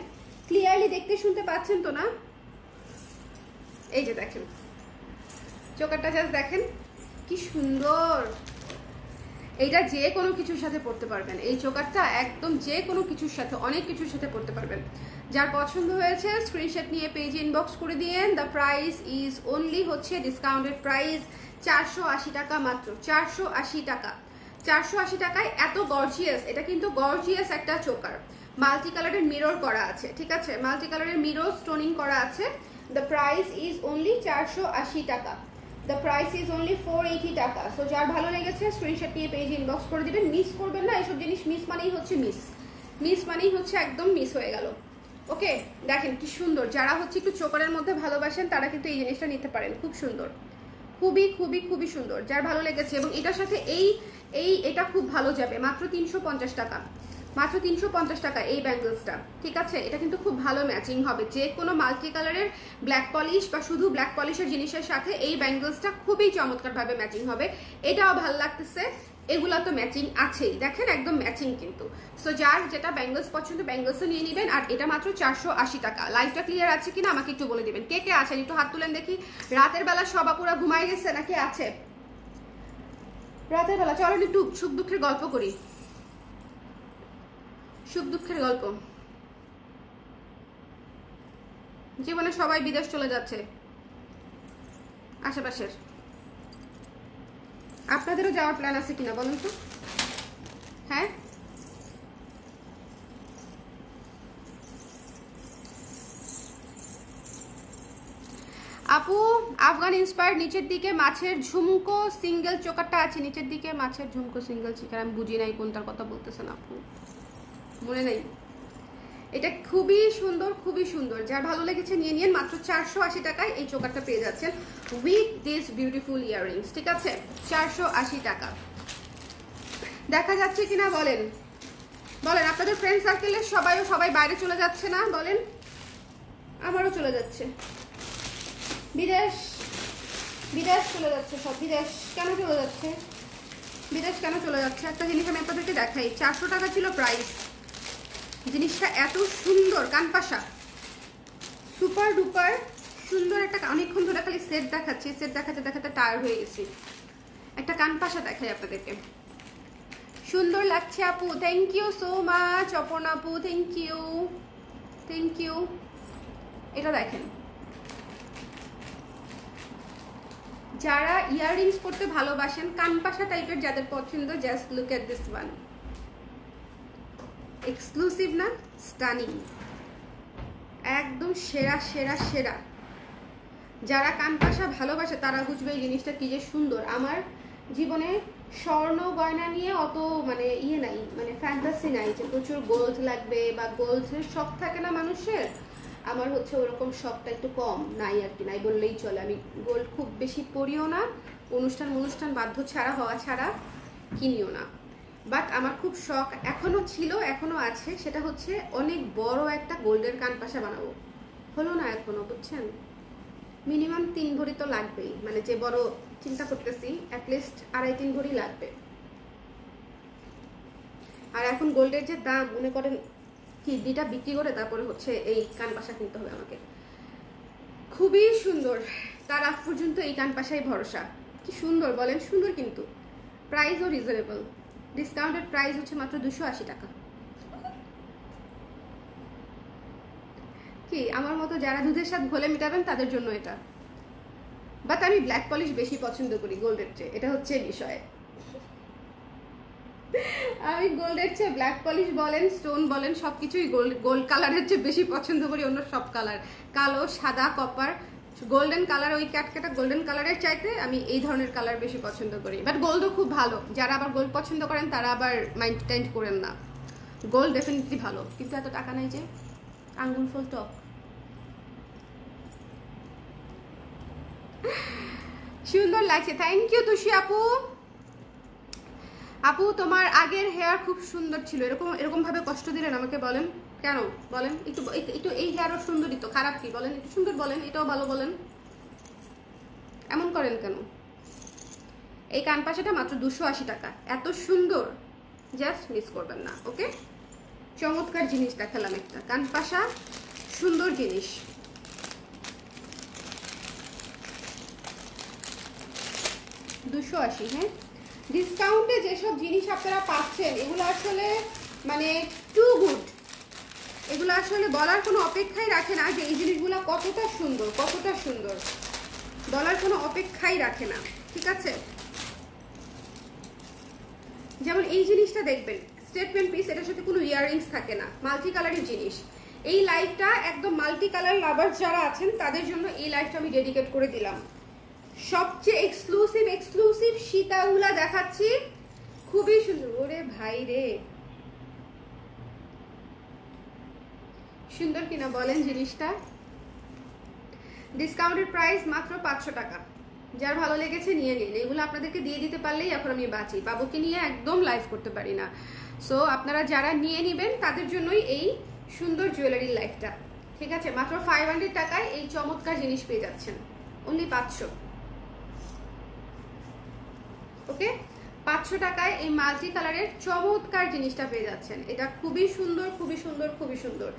ক্লিয়ারলি? দেখতে শুনতে পাচ্ছেন তো না? এই যে দেখেন চোকারটা, জাস্ট দেখেন কি সুন্দর। এইটা যে কোনো কিছুর সাথে পড়তে পারবেন, এই চোকারটা একদম যে কোনো কিছুর সাথে, অনেক কিছুর সাথে পড়তে পারবেন। যার পছন্দ হয়েছে স্ক্রিনশট নিয়ে পেজে ইনবক্স করে দিয়েন। দ্য প্রাইস ইজ অনলি হচ্ছে ডিসকাউন্টেড প্রাইস 480 টাকা মাত্র, 480 টাকা, 480 টাকায় এত গর্জিয়াস। এটা কিন্তু গর্জিয়াস একটা চোকার, মাল্টি কালারের মিরর করা আছে, ঠিক আছে? মাল্টি কালারের মিরর স্টোনিং করা আছে। দ্য প্রাইস ইজ অনলি 480 টাকা, দ্য প্রাইস ইজ অনলি 480 টাকা। সো যার ভালো লেগেছে স্ক্রিনশট নিয়ে পেজে ইনবক্স করে দিবেন। মিস করবেন না এসব জিনিস, মিস মানেই হচ্ছে মিস, মিস মানেই হচ্ছে একদম মিস হয়ে গেল। ওকে, দেখেন কি সুন্দর। যারা হচ্ছে একটু চোকারের মধ্যে ভালোবাসেন তারা কিন্তু এই জিনিসটা নিতে পারেন, খুব সুন্দর, খুবই খুবই খুবই সুন্দর। যার ভালো লেগেছে, এবং এটার সাথে এটা খুব ভালো যাবে, মাত্র 350 টাকা, মাত্র 350 টাকা এই ব্যাঙ্গলসটা, ঠিক আছে? এটা কিন্তু খুব ভালো ম্যাচিং হবে যে কোনো মাল্টি কালারের ব্ল্যাক পলিশ বা শুধু ব্ল্যাক পলিশের জিনিসের সাথে এই ব্যাঙ্গলসটা খুবই চমৎকারভাবে ম্যাচিং হবে। এটাও ভালো লাগতেছে, এগুলা তো ম্যাচিং আছেই, দেখেন একদম ম্যাচিং কিন্তু। সো যার যেটা ব্যাঙ্গলস পছন্দ ব্যাঙ্গলসও নিয়ে নেবেন। আর এটা মাত্র 480 টাকা। লাইভটা ক্লিয়ার আছে কিনা আমাকে একটু বলে দিবেন। কে কে আছেন একটু হাত তুলেন দেখি। রাতের বেলা সব আপুরা ঘুমাই গেছে নাকি আছে? রাতের বেলা চলেন একটু সুখ দুঃখের গল্প করি, সুখ দুঃখের গল্প। জীবনে সবাই বিদেশ চলে যাচ্ছে আশেপাশের, আপনাদেরও যাওয়ার প্ল্যান আছে কিনা বলুন তো? হ্যাঁ, আপু আফগান ইন্সপায়ার নিচের দিকে মাছের ঝুমকো সিঙ্গেল চোকারটা আছে, নিচের দিকে মাছের ঝুমকো সিঙ্গেল চিকার। আমি বুঝি নাই কোনটার কথা বলতেছেন আপু, মনে নেই। এটা খুবই সুন্দর, খুবই সুন্দর। যার ভালো লেগেছে নিয়ে নিন, মাত্র 480 টাকায় এই চোকারটা পেয়ে যাচ্ছেন উইথ দিস বিউটিফুল ইয়াররিংস, ঠিক আছে? 480 টাকা। দেখা যাচ্ছে কিনা বলেন, বলেন আপনাদের ফ্রেন্ড সার্কেলের সবাই বাইরে চলে যাচ্ছে না? বলেন, আমারও চলে যাচ্ছে বিদেশ, বিদেশ চলে যাচ্ছে সব। বিদেশ কেন চলে যাচ্ছে? বিদেশ কেন চলে যাচ্ছে? একটা জিনিস আমি আপনাদেরকে দেখাই। 400 টাকা ছিল প্রাইস। জিনিসটা এত সুন্দর, কানপাশা, সুপার ডুপার সুন্দর একটা। অনেকক্ষণ ধরে খালি সেট দেখাচ্ছি, সেট দেখাতে দেখাতে টায়ার্ড হয়ে গেছি। একটা কানপাশা দেখাই আপনাদেরকে। সুন্দর লাগছে আপু, thank you so much. Aparna আপু, থ্যাংক ইউ, থ্যাংক ইউ। এটা দেখেন, যারা ইয়াররিংস পরতে ভালোবাসেন, কানপাশা টাইপের যাদের পছন্দ, just look at this one. Exclusive না? স্টানিং, একদম সেরা সেরা সেরা। যারা কানপাশা ভালোবাসে তারা বুঝবে এই জিনিসটা কি যে সুন্দর। আমার জীবনে স্বর্ণ গয়না নিয়ে অত মানে নাই, মানে ফ্যান্টাসি নাই যে প্রচুর গোল্ড লাগবে বা গোল্ডের শখ থাকে না মানুষের। আমার হচ্ছে ওরকম শখটা একটু কম, নাই আর কি, নাই বললেই চলে। আমি গোল্ড খুব বেশি পরিও না, অনুষ্ঠান বাধ্য ছাড়া হওয়া ছাড়া কিনিও না। বাট আমার খুব শখ এখনো ছিল, এখনো আছে, সেটা হচ্ছে অনেক বড় একটা গোল্ডের কানপাশা বানাবো। হলো না এখনো, বুঝছেন? মিনিমাম 3 ভরি তো লাগবেই, মানে যে বড় চিন্তা করতেছি অ্যাটলিস্ট 2.5-3 ভরি লাগবে। আর এখন গোল্ডের যে দাম, মনে করেন কিডনিটা বিক্রি করে তারপরে হচ্ছে এই কানপাশা কিনতে হবে আমাকে। খুবই সুন্দর, তার আগ পর্যন্ত এই কানপাশাই ভরসা। কি সুন্দর বলেন, সুন্দর কিন্তু প্রাইসও রিজনেবল। ডিসকাউন্টেড প্রাইস হচ্ছে মাত্র 280 টাকা। কি আমার মতো যারা দুধের সাথে ঘোলে মিটাবেন তাদের জন্য এটা। বাট আমি ব্ল্যাক পলিশ বেশি পছন্দ করি গোল্ডের চেয়ে, এটা হচ্ছে বিষয়। আমি গোল্ডের চেয়ে ব্ল্যাক পলিশ বলেন, স্টোন বলেন, সবকিছুই গোল্ড কালারের চেয়ে বেশি পছন্দ করি অন্য সব কালার। কালো, সাদা, কপার, গোল্ডেন কালার, ওই ক্যাটকেটা গোল্ডেন কালারের চাইতে আমি এই ধরনের কালার বেশি পছন্দ করি। বাট গোল্ডও খুব ভালো, যারা আবার গোল্ড পছন্দ করেন তারা আবার মাইন্ড টাইন্ড করেন না। গোল্ড ডেফিনেটলি ভালো, কিন্তু এত টাকা নাই যে। আঙ্গুল ফুল টক, সুন্দর লাগছে, থ্যাংক ইউ তুষি আপু। আপু তোমার আগের হেয়ার খুব সুন্দর ছিল, এরকম ভাবে কষ্ট দিলেন আমাকে, বলেন কেন? বলেন একটু একটু। এই হেয়ারও সুন্দরই তো, খারাপ কি? বলেন একটু সুন্দর বলেন, এটাও ভালো বলেন, এমন করেন কেন? এই কানপাশাটা মাত্র 280 টাকা, এত সুন্দর, জাস্ট মিস করবেন না। ওকে, চমৎকার জিনিস দেখালাম একটা, কানপাশা সুন্দর জিনিস। 280, হ্যাঁ। ডিসকাউন্টে যেসব জিনিস আপনারা পাচ্ছেন এগুলো আসলে মানে টু গুড। এগুলো আসলে বলার কোনো অপেক্ষাই রাখে না যে এই জিনিসগুলো কতটা সুন্দর, কতটা সুন্দর, বলার কোনো অপেক্ষাই রাখে না, ঠিক আছে? যেমন এই জিনিসটা দেখবেন, স্টেটমেন্ট পিস, এটার সাথে কোনো ইয়াররিংস থাকে না, মাল্টি কালারের জিনিস। এই লাইফটা একদম মাল্টি কালার লাভার যারা আছেন তাদের জন্য এই লাইফটা আমি ডেডিকেট করে দিলাম। সবচেয়ে এক্সক্লুসিভ সীতাগুলা দেখাচ্ছি, খুবই সুন্দর। ওরে ভাই রে, সুন্দর কিনা বলেন জিনিসটা? ডিসকাউন্টেড প্রাইস মাত্র 500 টাকা। যার ভালো লেগেছে নিয়ে নিন। এগুলো আপনাদেরকে দিয়ে দিতে পারলেই এখন আমি বাঁচি, বাবুকে নিয়ে একদম লাইভ করতে পারি না। সো আপনারা যারা নিয়ে নেবেন তাদের জন্যই এই সুন্দর জুয়েলারির লাইফটা, ঠিক আছে? মাত্র 500 টাকায় এই চমৎকার জিনিস পেয়ে যাচ্ছেন, অনলি 500। ওকে, 500 টাকায় এই মাল্টি কালারের চমৎকার জিনিসটা পেয়ে যাচ্ছেন। এটা খুবই সুন্দর, খুবই সুন্দর, খুবই সুন্দর।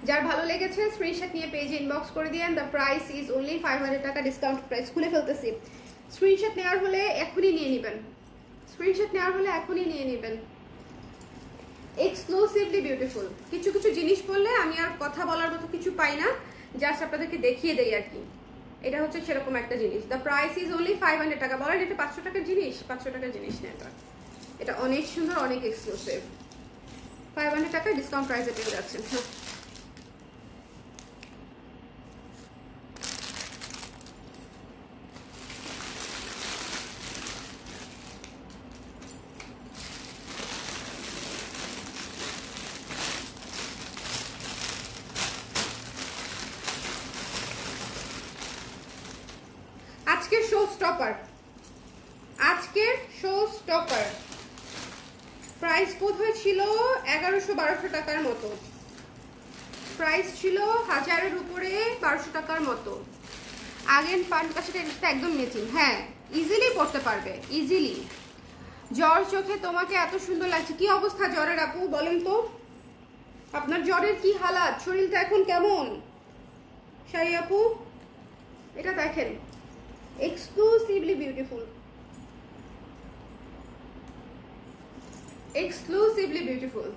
যার ভালো লেগেছে স্ক্রিনশট নিয়ে পেজে ইনবক্স করে দিয়েন। দ্য প্রাইস ইজ অনলি 500 টাকা, ডিসকাউন্ট প্রাইস। খুলে ফেলতেছি, স্ক্রিনশট নেওয়ার হলে এখনই নিয়ে নেবেন, স্ক্রিনশট নেওয়ার হলে এখনই নিয়ে নেবেন। Exclusively beautiful. কিছু কিছু জিনিস পড়লে আমি আর কথা বলার মতো কিছু পাই না, জাস্ট আপনাদেরকে দেখিয়ে দেই আর কি। এটা হচ্ছে সেরকম একটা জিনিস। দ্য প্রাইস ইজ অনলি 500 টাকা। বলেন এটা 500 টাকার জিনিস? 500 টাকার জিনিস না এটা, এটা অনেক সুন্দর, অনেক এক্সক্লুসিভ। 500 টাকা ডিসকাউন্ট প্রাইসে পেয়ে যাচ্ছেন। আজকের শো স্টপার, আজকের শো স্টপার প্রাইস বোধ হয়েছিল 1100-1200 টাকার মতো, প্রাইস ছিল 1000-এর উপরে 1200 টাকার মতো। আগের পানটা সেটা একদম ম্যাচিং। হ্যাঁ, ইজিলি পড়তে পারবে, ইজিলি। জ্বর চোখে তোমাকে এত সুন্দর লাগছে, কি অবস্থা জ্বরের আপু বলেন তো? আপনার জ্বরের কি হালাত, শরীরটা এখন কেমন শাড়ি আপু? এটা দেখেন, এক্সক্লুসিভলি বিউটিফুল, এক্সক্লুসিভলি বিউটিফুল।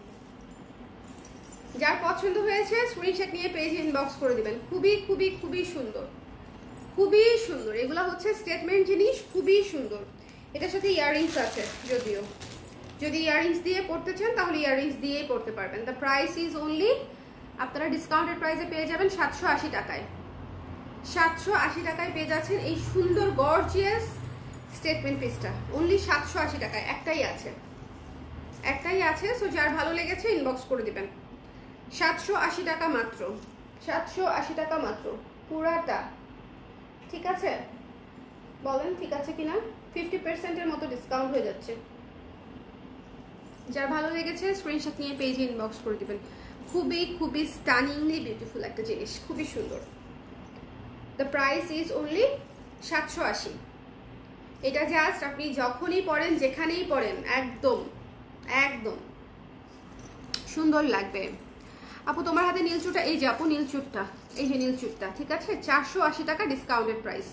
যার পছন্দ হয়েছে স্ক্রিনশট নিয়ে পেজে ইনবক্স করে দিবেন। খুবই খুবই খুবই সুন্দর, খুবই সুন্দর। এগুলো হচ্ছে স্টেটমেন্ট জিনিস, খুবই সুন্দর। এটার সাথে ইয়াররিংস আছে, যদিও যদি ইয়াররিংস দিয়ে পড়তে চান তাহলে ইয়াররিংস দিয়েই পড়তে পারবেন। দ্য প্রাইস ইজ অনলি, আপনারা ডিসকাউন্টেড প্রাইসে পেয়ে যাবেন 780 টাকায়। 780 টাকায় পেয়ে যাচ্ছেন এই সুন্দর গর্জিয়াস স্টেটমেন্ট পিসটা, অনলি 780 টাকায়। একটাই আছে, একটাই আছে। সো যার ভালো লেগেছে ইনবক্স করে দিবেন। 780 টাকা মাত্র, 780 টাকা মাত্র পুরাটা। ঠিক আছে, বলেন ঠিক আছে কিনা? 50%-এর মতো ডিসকাউন্ট হয়ে যাচ্ছে। যার ভালো লেগেছে স্ক্রিনশট নিয়ে পেজে ইনবক্স করে দিবেন। খুবই খুবই স্টানিংলি বিউটিফুল একটা জিনিস, খুবই সুন্দর। The price is only 780। এটা জাস্ট আপনি যখনই পড়েন, যেখানেই পড়েন, একদম একদম সুন্দর লাগবে। আপু তোমার হাতে নীলচুটটা, এই যে আপু নীলচুটটা, এই যে নীলচুটটা, ঠিক আছে? 480 টাকা ডিসকাউন্টেড প্রাইস,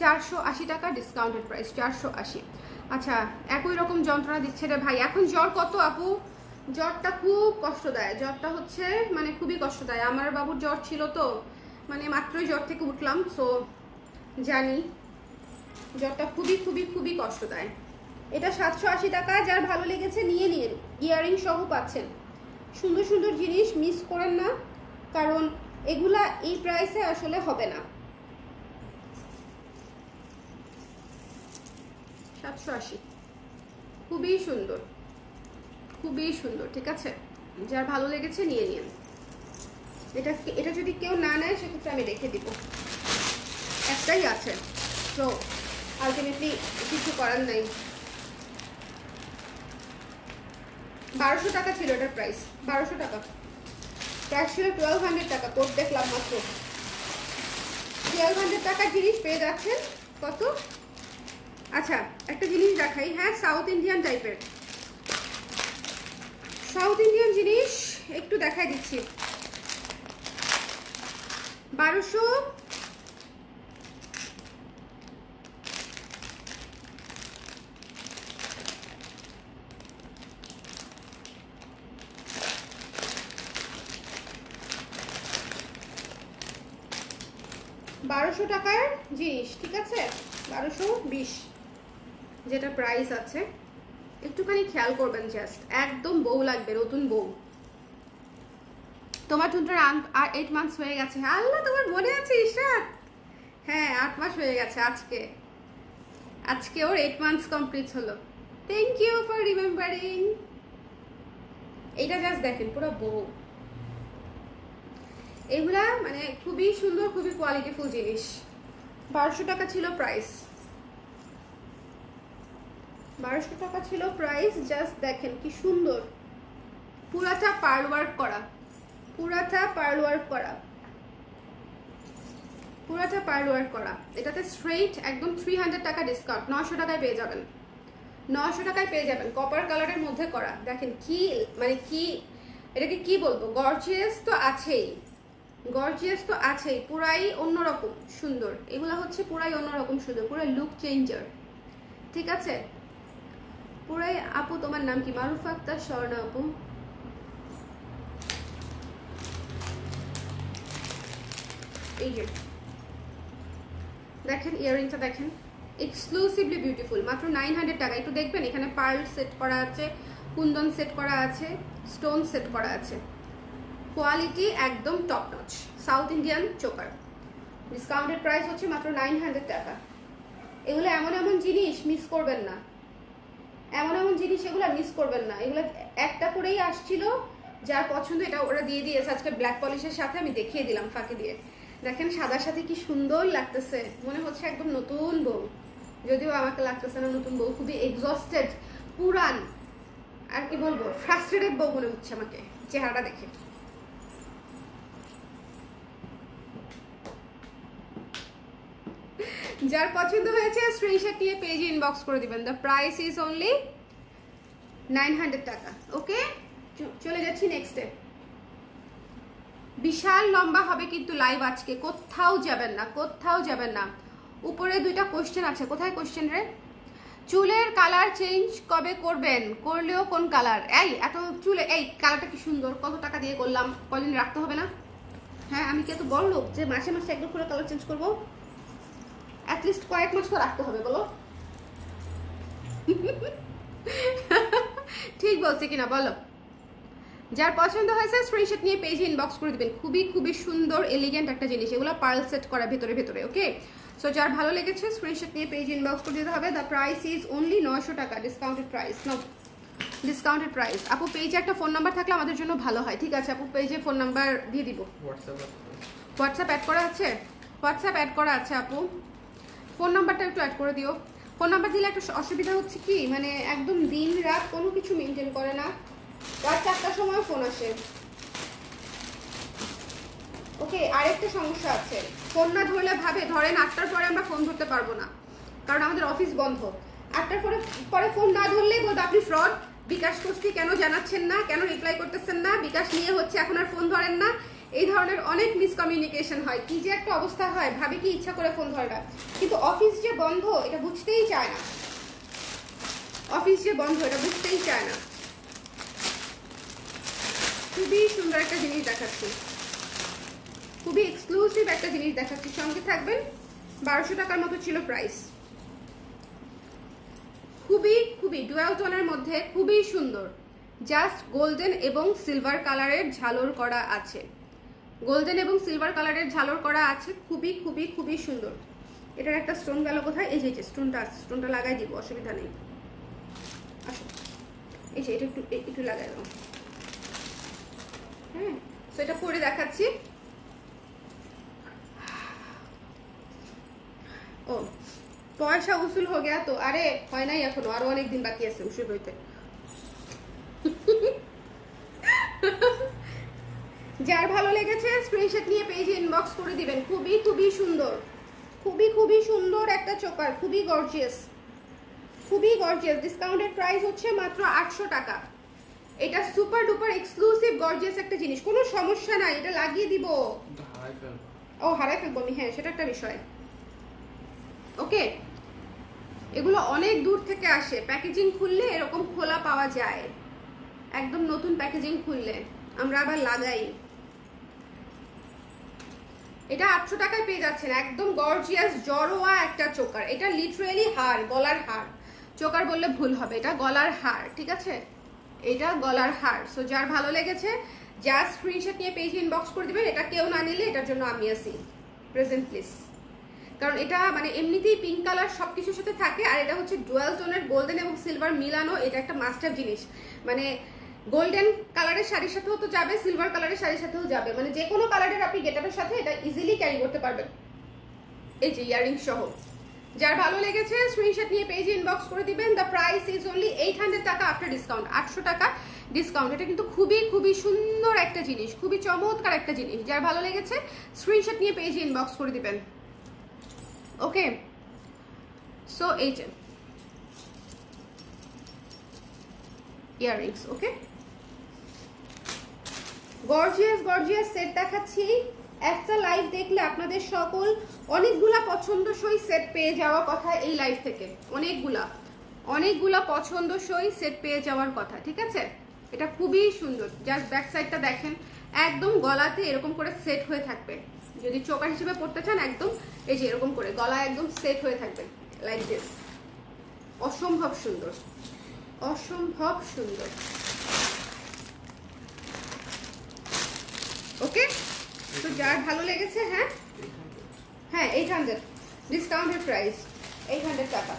480 টাকা ডিসকাউন্টেড প্রাইস, 480। আচ্ছা, একই রকম যন্ত্রণা দিচ্ছে রে ভাই। এখন জ্বর কত আপু? জ্বরটা খুব কষ্ট দেয়, জ্বরটা হচ্ছে মানে খুবই কষ্ট দেয়। আমার বাবুর জ্বর ছিল তো, মানে মাত্রই জ্বর থেকে উঠলাম, সো জানি জ্বরটা খুবই খুবই খুবই কষ্ট দেয়। এটা 780 টাকা। যার ভালো লেগেছে নিয়ে নিন, ইয়াররিং সহ পাচ্ছেন। সুন্দর সুন্দর জিনিস মিস করেন না, কারণ এগুলা এই প্রাইসে আসলে হবে না। 780, খুবই সুন্দর, খুবই সুন্দর। ঠিক আছে, যার ভালো লেগেছে নিয়ে নিন। এটা যদি কেউ না নেয় সেক্ষেত্রে আমি রেখে দিব, একটাই আছে, তো আলটিমেটলি কিছু করার নাই। 1200 টাকা ছিল এটার প্রাইস, 1200 টাকা। প্রাইস ছিল 1200 টাকা, কোড দেখলাম মাত্র। 1200 টাকার জিনিস পেয়ে যাচ্ছেন কত? আচ্ছা, একটা জিনিস দেখাই। হ্যাঁ, সাউথ ইন্ডিয়ান টাইপের, সাউথ ইন্ডিয়ান জিনিস একটু দেখাই দিচ্ছি। 1200, টাকার জিনিস, ঠিক আছে? 1220 যেটা প্রাইস আছে, একটুখানি খেয়াল করবেন জাস্ট, একদম বউ লাগবে, নতুন বউ। তোমার টুনটার 8 মান্থস হয়ে গেছে। আল্লাহ, তোমার মনে আছে ইশরাত? হ্যাঁ, 8 মাস হয়ে গেছে আজকে, আজকে ওর 8 মান্থস কমপ্লিট হলো। Thank you for remembering. এইটা জাস্ট দেখেন, পুরো বউ। এগুলা মানে খুবই সুন্দর, খুবই কোয়ালিটিফুল জিনিস। 1200 টাকা ছিল প্রাইস, 1200 টাকা ছিল প্রাইস। জাস্ট দেখেন কি সুন্দর, পুরাটা পার্ল ওয়ার্ক করা, পুরাটা পার্ল ওয়ার্ক করা, পুরাটা পার্ল ওয়ার্ক করা। এটাতে স্ট্রেইট একদম 300 টাকা ডিসকাউন্ট, 900 টাকায় পেয়ে যাবেন, 900 টাকায় পেয়ে যাবেন। কপার কালারের মধ্যে করা, দেখেন কি মানে কি, এটাকে কি বলবো, গর্জিয়াস তো আছেই, গর্জিয়াস তো আছেই, পুরাই অন্যরকম সুন্দর। এগুলো হচ্ছে পুরাই অন্যরকম সুন্দর, পুরো লুক চেঞ্জার। ঠিক আছে, পুরাই। আপু তোমার নাম কি? মারুফা আক্তার স্বর্ণা আপু। এই যে দেখেন, ইয়াররিংটা দেখেন, এক্সক্লুসিভলি বিউটিফুল, মাত্র 900 টাকা। একটু দেখবেন, এখানে পার্ল সেট করা আছে, কুন্দন সেট করা আছে, স্টোন সেট করা আছে, কোয়ালিটি একদম top notch. South Indian choker, discounted price হচ্ছে মাত্র 900 টাকা। এগুলো এমন এমন জিনিস মিস করবেন না, এমন এমন জিনিস এগুলো মিস করবেন না। এগুলো একটা করেই আসছিল, যার পছন্দ এটা ওরা দিয়ে দিয়েছে আজকে ব্ল্যাক পলিশের সাথে। আমি দেখিয়ে দিলাম ফাঁকে দিয়ে, দেখেন সাদার সাথে কি সুন্দর লাগতেছে, মনে হচ্ছে একদম নতুন বউ, যদিও আমাকে লাগতেছে না নতুন বউ, খুবই এক্সস্টেড, পুরান। আর কি বলবো, ফ্রাস্ট্রেটেড বউ মনে হচ্ছে আমাকে চেহারাটা দেখে। যার পছন্দ হয়েছে স্ক্রিনশট নিয়ে পেজে ইনবক্স করে দিবেন। দ্য প্রাইস ইজ অনলি 900 টাকা। ওকে, চলে যাচ্ছি নেক্সটে। বিশাল লম্বা হবে কিন্তু লাইভ আজকে, কোথাও যাবেন না, কোথাও যাবেন না। উপরে দুইটা কোশ্চেন আছে, কোথায় কোশ্চেন রে? চুলের কালার চেঞ্জ কবে করবেন, করলেও কোন কালার? এই এত চুলে, এই কালারটা কি সুন্দর, কত টাকা দিয়ে করলাম, কদিন রাখতে হবে না? হ্যাঁ, আমি কি এত বড় লোক যে মাসে মাসে একদম করে কালার চেঞ্জ করবো? অ্যাটলিস্ট কয়েক মাস তো রাখতে হবে, বলো। ঠিক বলছি কিনা বলো? যার পছন্দ হয়েছে স্ক্রিনশট নিয়ে পেজে ইনবক্স করে দিবেন। খুবই খুবই সুন্দর এলিগেন্ট একটা জিনিস, এগুলো পার্ল সেট করা ভেতরে ভেতরে। ওকে, সো যার ভালো লেগেছে স্ক্রিনশট নিয়ে পেজে ইনবক্স করে দিতে হবে। দ্য প্রাইস ইজ অনলি 900 টাকা, discounted price. No, discounted price. আপু পেজে একটা ফোন নাম্বার থাকলে আমাদের জন্য ভালো হয়। ঠিক আছে আপু, পেজে ফোন নাম্বার দিয়ে দিব। হোয়াটসঅ্যাপ অ্যাড করা আছে? হোয়াটসঅ্যাপ অ্যাড করা আছে আপু, ফোন নাম্বারটা একটু অ্যাড করে দিও। ফোন নাম্বার দিলে একটা অসুবিধা হচ্ছে কি, মানে একদম দিন রাত কোনো কিছু মেনটেন করে না, রাত 4টার সময় ফোন আসে। ওকে, আরেকটা সমস্যা আছে, ফোন না ধরলে ভাবে, ধরেন 8টার পরে আমরা ফোন ধরতে পারবো না, কারণ আমাদের অফিস বন্ধ। 8টার পরে ফোন না ধরলেই বলবো আপনি ফ্রড, বিকাশ করছি কেন জানাচ্ছেন না, কেন রিপ্লাই করতেছেন না, বিকাশ নিয়ে হচ্ছে এখন আর ফোন ধরেন না। এই ধরনের অনেক মিসকমিউনিকেশন হয়, কি যে একটা অবস্থা হয়, ভাবে কি ইচ্ছা করে ফোন ধরে না, কিন্তু অফিস যে বন্ধ এটা বুঝতেই চায় না, অফিস যে বন্ধ এটা বুঝতেই চায় না। খুবই সুন্দর একটা জিনিস দেখাচ্ছি, খুবই এক্সক্লুসিভ একটা জিনিস দেখাচ্ছি, সঙ্গে থাকবেন। 1200 টাকার মতো ছিল প্রাইস। খুবই খুবই ডুয়াল টোনের মধ্যে খুবই সুন্দর, জাস্ট গোল্ডেন এবং সিলভার কালারের ঝালর করা আছে, গোল্ডেন এবং সিলভার কালারের ঝালর করা আছে, খুবই খুবই খুবই সুন্দর। এটার একটা স্টোন গেল কোথায়? এই যে স্টোনটা আছে, স্টোনটা লাগাই দিব, অসুবিধা নেই। আচ্ছা, এই যে এটা একটু একটু লাগাই দাও। হ্যাঁ, তো এটা পরে দেখাচ্ছি। ও, পয়সা উসুল হয়ে গেয়া তো? আরে হয় নাই এখনো, আরো অনেক দিন বাকি আছে উসুল হইতে। যার ভালো লেগেছে স্ক্রিনশট নিয়ে পেজে ইনবক্স করে দিবেন। খুবই খুবই সুন্দর, খুবই খুবই সুন্দর একটা চোকার, খুবই গর্জিয়াস, খুবই গর্জিয়াস। ডিসকাউন্টেড প্রাইস হচ্ছে মাত্র 800 টাকা। এটা সুপার ডুপার এক্সক্লুসিভ গর্জিয়াস একটা জিনিস, কোনো সমস্যা নাই, এটা লাগিয়ে দিব। ও হারাই ফেলবো আমি, হ্যাঁ সেটা একটা বিষয়। ওকে, এগুলো অনেক দূর থেকে আসে, প্যাকেজিং খুললে এরকম খোলা পাওয়া যায়, একদম নতুন প্যাকেজিং খুললে আমরা আবার লাগাই। এটা 800 টাকায় পেয়ে যাচ্ছেন, একদম গর্জিয়াস জড়োয়া একটা চোকার। এটা লিটারেলি হার, গলার হার, চোকার বললে ভুল হবে, এটা গলার হার। ঠিক আছে, এটা গলার হার। সো যার ভালো লেগেছে জাস্ট স্ক্রিনশট নিয়ে পেজে ইনবক্স করে দিবেন। এটা কেউ না নিলে এটার জন্য আমি আছি প্রেজেন্ট প্লিজ, কারণ এটা মানে এমনিতেই পিঙ্ক কালার সবকিছুর সাথে থাকে, আর এটা হচ্ছে ডুয়াল টোনের গোল্ডেন এবং সিলভার মিলানো, এটা একটা মাস্টার জিনিস। মানে গোল্ডেন কালারের শাড়ির সাথেও তো যাবে, সিলভার কালারের শাড়ির সাথেও যাবে, মানে যে কোনো কালারের আপনি গেটআপের সাথে এটা ইজিলি ক্যারি করতে পারবেন, এই যে ইয়ারিং সহ। যার ভালো লেগেছে স্ক্রিনশট নিয়ে পেজে ইনবক্স করে দিবেন। দ্য প্রাইস ইজ অনলি 800 টাকা আফটার ডিসকাউন্ট, 800 টাকা ডিসকাউন্ট। এটা কিন্তু খুবই খুবই সুন্দর একটা জিনিস, খুবই চমৎকার একটা জিনিস। যার ভালো লেগেছে স্ক্রিনশট নিয়ে পেজে ইনবক্স করে দিবেন। ওকে, সো এই যে ইয়াররিংস। ওকে, গর্জিয়াস গর্জিয়াস সেট দেখাচ্ছি। একটা লাইভ দেখলে আপনাদের সকল অনেকগুলা পছন্দসই সেট পেয়ে যাওয়ার কথা এই লাইভ থেকে, অনেকগুলা পছন্দসই সেট পেয়ে যাওয়ার কথা। ঠিক আছে, এটা খুবই সুন্দর। জাস্ট ব্যাক সাইডটা দেখেন, একদম গলাতে এরকম করে সেট হয়ে থাকবে। যদি চোকার হিসেবে পড়তে চান একদম এই যে এরকম করে গলা একদম সেট হয়ে থাকবে লাইক দিস। অসম্ভব সুন্দর, অসম্ভব সুন্দর। ওকে, তো যার ভালো লেগেছে, হ্যাঁ হ্যাঁ 800 ডিসকাউন্টেড প্রাইস, 800 টাকা।